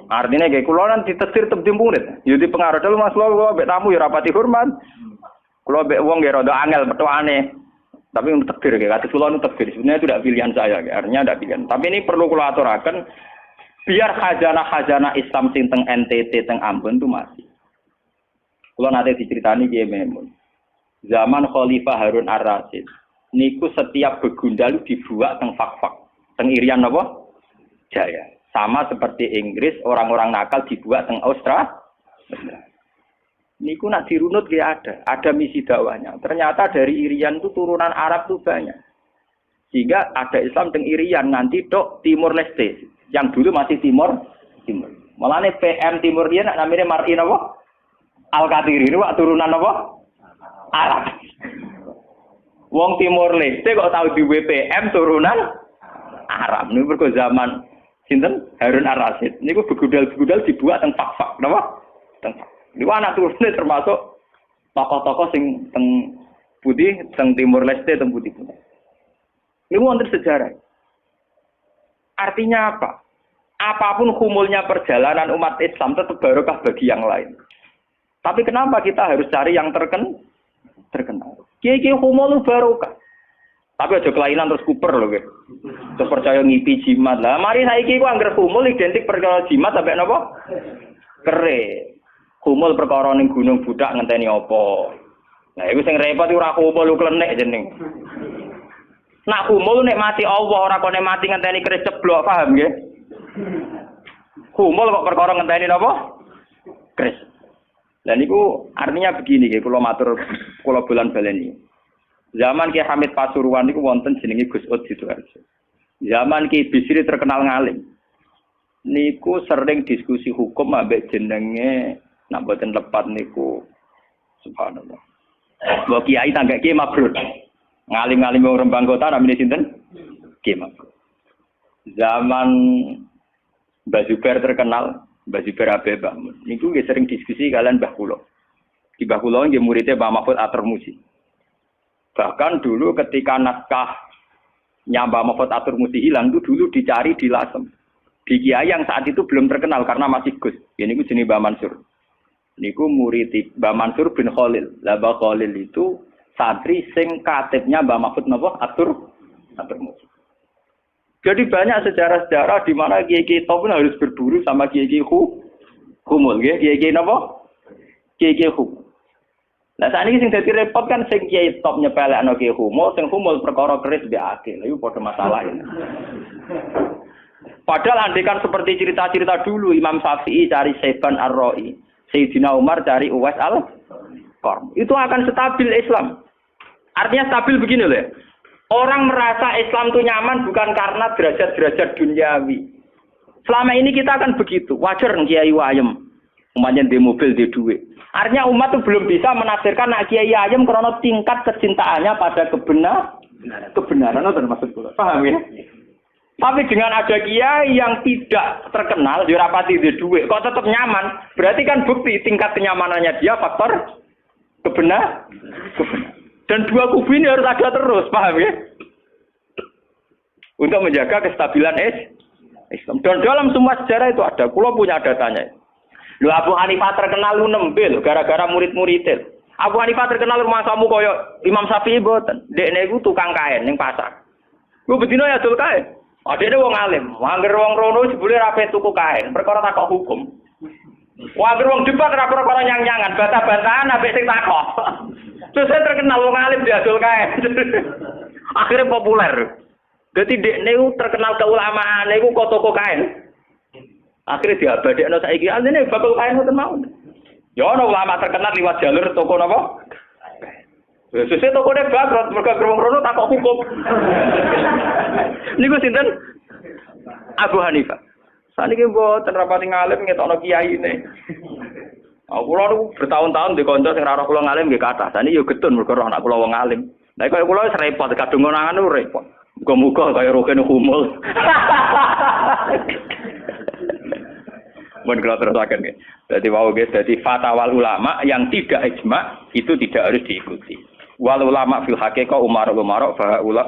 Artinya kayak kula nanti ditetir tebdi murid. Jadi pengaruh dulu mas kula mbek tamu ya rapati hormat. Kula mbek wong ya rada angel petuane. Tapi untuk takdir kayak kata kula untuk takdir. Sebenarnya itu tidak pilihan saya. Artinya tidak pilihan. Tapi ini perlu kula aturaken biar khazanah-khazanah Islam sing teng NTT teng Ambon itu masih. Kula nate diceritani Kiai Maimun. Zaman Khalifah Harun Ar-Rasyid niku setiap begundal dibuat teng fak-fak. Teng Irian apa? Jaya. Sama seperti Inggris, orang-orang nakal dibuat teng Australia. Niku nak dirunut dia ada misi dakwahnya. Ternyata dari Irian itu turunan Arab tuh banyak. Sehingga ada Islam teng Irian nanti tok Timur Leste. Yang dulu masih Timur. Malahnya PM Timur dia namanya Mar'in apa? Al-Qatiri ini wak turunan apa? Arab. Wong Timur Leste kok tahu di WPM turunan Arab. Ini berko zaman sinten Harun Ar-Rasyid. Niku begudal-begudal dibuat teng fak-fak, napa? Teng. Niku anak turune termasuk tokoh-tokoh sing teng putih, teng Timur Leste, teng putih. Niku wonten sejarah. Artinya apa? Apapun humulnya perjalanan umat Islam tetap barokah bagi yang lain. Tapi kenapa kita harus cari yang terkenal? Kiai-kiai humul barokah. Tapi aja kelainan terus kuper lho kowe. Terus percaya ngipi jimat. Lah mari saiki ku anggere humul identik percaya jimat sampai napa? Kere. Humul perkara ning gunung budak ngenteni apa? Nah, iku sing repot ora humul klenek jeneng. Nak humul nek mati Allah ora kok nek mati ngenteni keris ceblok, paham nggih? Humul kok perkara ngenteni napa? Keris. Lah niku artinya begini nggih, kula matur kula bulan baleni. Zaman Ki Hamid Pasuruan niku wonten jenenge Gus Ud Sidoarjo. Zaman Ki Bisri terkenal ngalim. Niku sering diskusi hukum ambek jenenge nak boten lepat niku subhanallah. Mbok kiai tangga Ki Mabrur. Ngalim-ngalim wong Rembang Kota namine sinten? Ki Mabrur. Zaman Mbah Zubair terkenal, Mbah Zubair Abeba. Niku nggih sering diskusi kalian Mbah Kula. Di Mbah Kula nggih muridé Mbah Mahfud Atur-Musi. Bahkan dulu ketika naskah Mbah Mahfud Atur-Musi hilang itu dulu dicari di Lasem. Di kiai yang saat itu belum terkenal karena masih Gus. Ini ku jenis Mbah Mansur. Niku murid Mbah Mansur bin Khalil. Lah Mbah Khalil itu santri sing katibnya Mbah Mahfud napa Atur-Musi. Jadi banyak sejarah-sejarah di mana kiai-kiai top harus berburu sama kiai-kiai humul, kiai-kiai napa? Kiai-kiai humul. Nah saat ini sing dadi repot kan sing kiai top nyepelekno kiai humul, sing humul perkara keris mbek akil. Iku padha masalah ini. Padahal andekan seperti cerita-cerita dulu Imam Syafi'i cari Saiban Ar-Ra'i, Sayyidina Umar cari Uwais Al-Qarn. Itu akan stabil Islam. Artinya stabil begini loh ya. Orang merasa Islam itu nyaman bukan karena derajat-derajat duniawi. Selama ini kita akan begitu. Wajar kiai ayem. Umpamanya di mobil, di duit. Artinya umat itu belum bisa menafsirkan nak kiai ayem karena tingkat kecintaannya pada kebenaran. Itu maksud kula. Paham ya? Tapi dengan ada kiai yang tidak terkenal, dirapati di duit, kok tetap nyaman. Berarti kan bukti tingkat kenyamanannya dia faktor kebenaran. Dan dua kubu ini harus ada terus, paham ya? Untuk menjaga kestabilan Islam. Dan dalam semua sejarah itu ada. Kulo punya datanya. Lu Abu Hanifah terkenal lu nembil gara-gara murid-muridnya. Abu Hanifah terkenal rumah kamu koyo Imam Syafi'i boten. Dekne iku tukang kain ning pasar. Ku bedino ya dul kain. Adekne wong alim. Angger wong rono jebule ra tuku kain, perkara takok hukum. Angger wong debat ra perkara nyang-nyangan, bantah-bantahan ambek sing takok. Terus saya terkenal wong alim diadol kae. Akhirnya populer. Dadi dekne ku terkenal keulamaan niku kok toko kain. Akhirnya diabadekno saiki anjene bakal kain ngoten mawon. Ya ana ulama terkenal liwat jalur toko napa? Sesuk tokone bangkrut mergo wong rono takok hukum. Niku sinten? Abu Hanifah. Saniki mboten rapati ngalim ngetokno kiyaine. Kula niku bertahun-tahun di kanca sing ora kula ngalim nggih kathah. Sane yo getun mergo anak kula wong alim. Lah kaya kula wis repot kadung ngonangan niku repot. Muga-muga kaya roken humul. Mun kula terusaken nggih. Dadi wau nggih dadi fatwa ulama yang tidak ijma itu tidak harus diikuti. Wal ulama fil haqiqah umar fa ula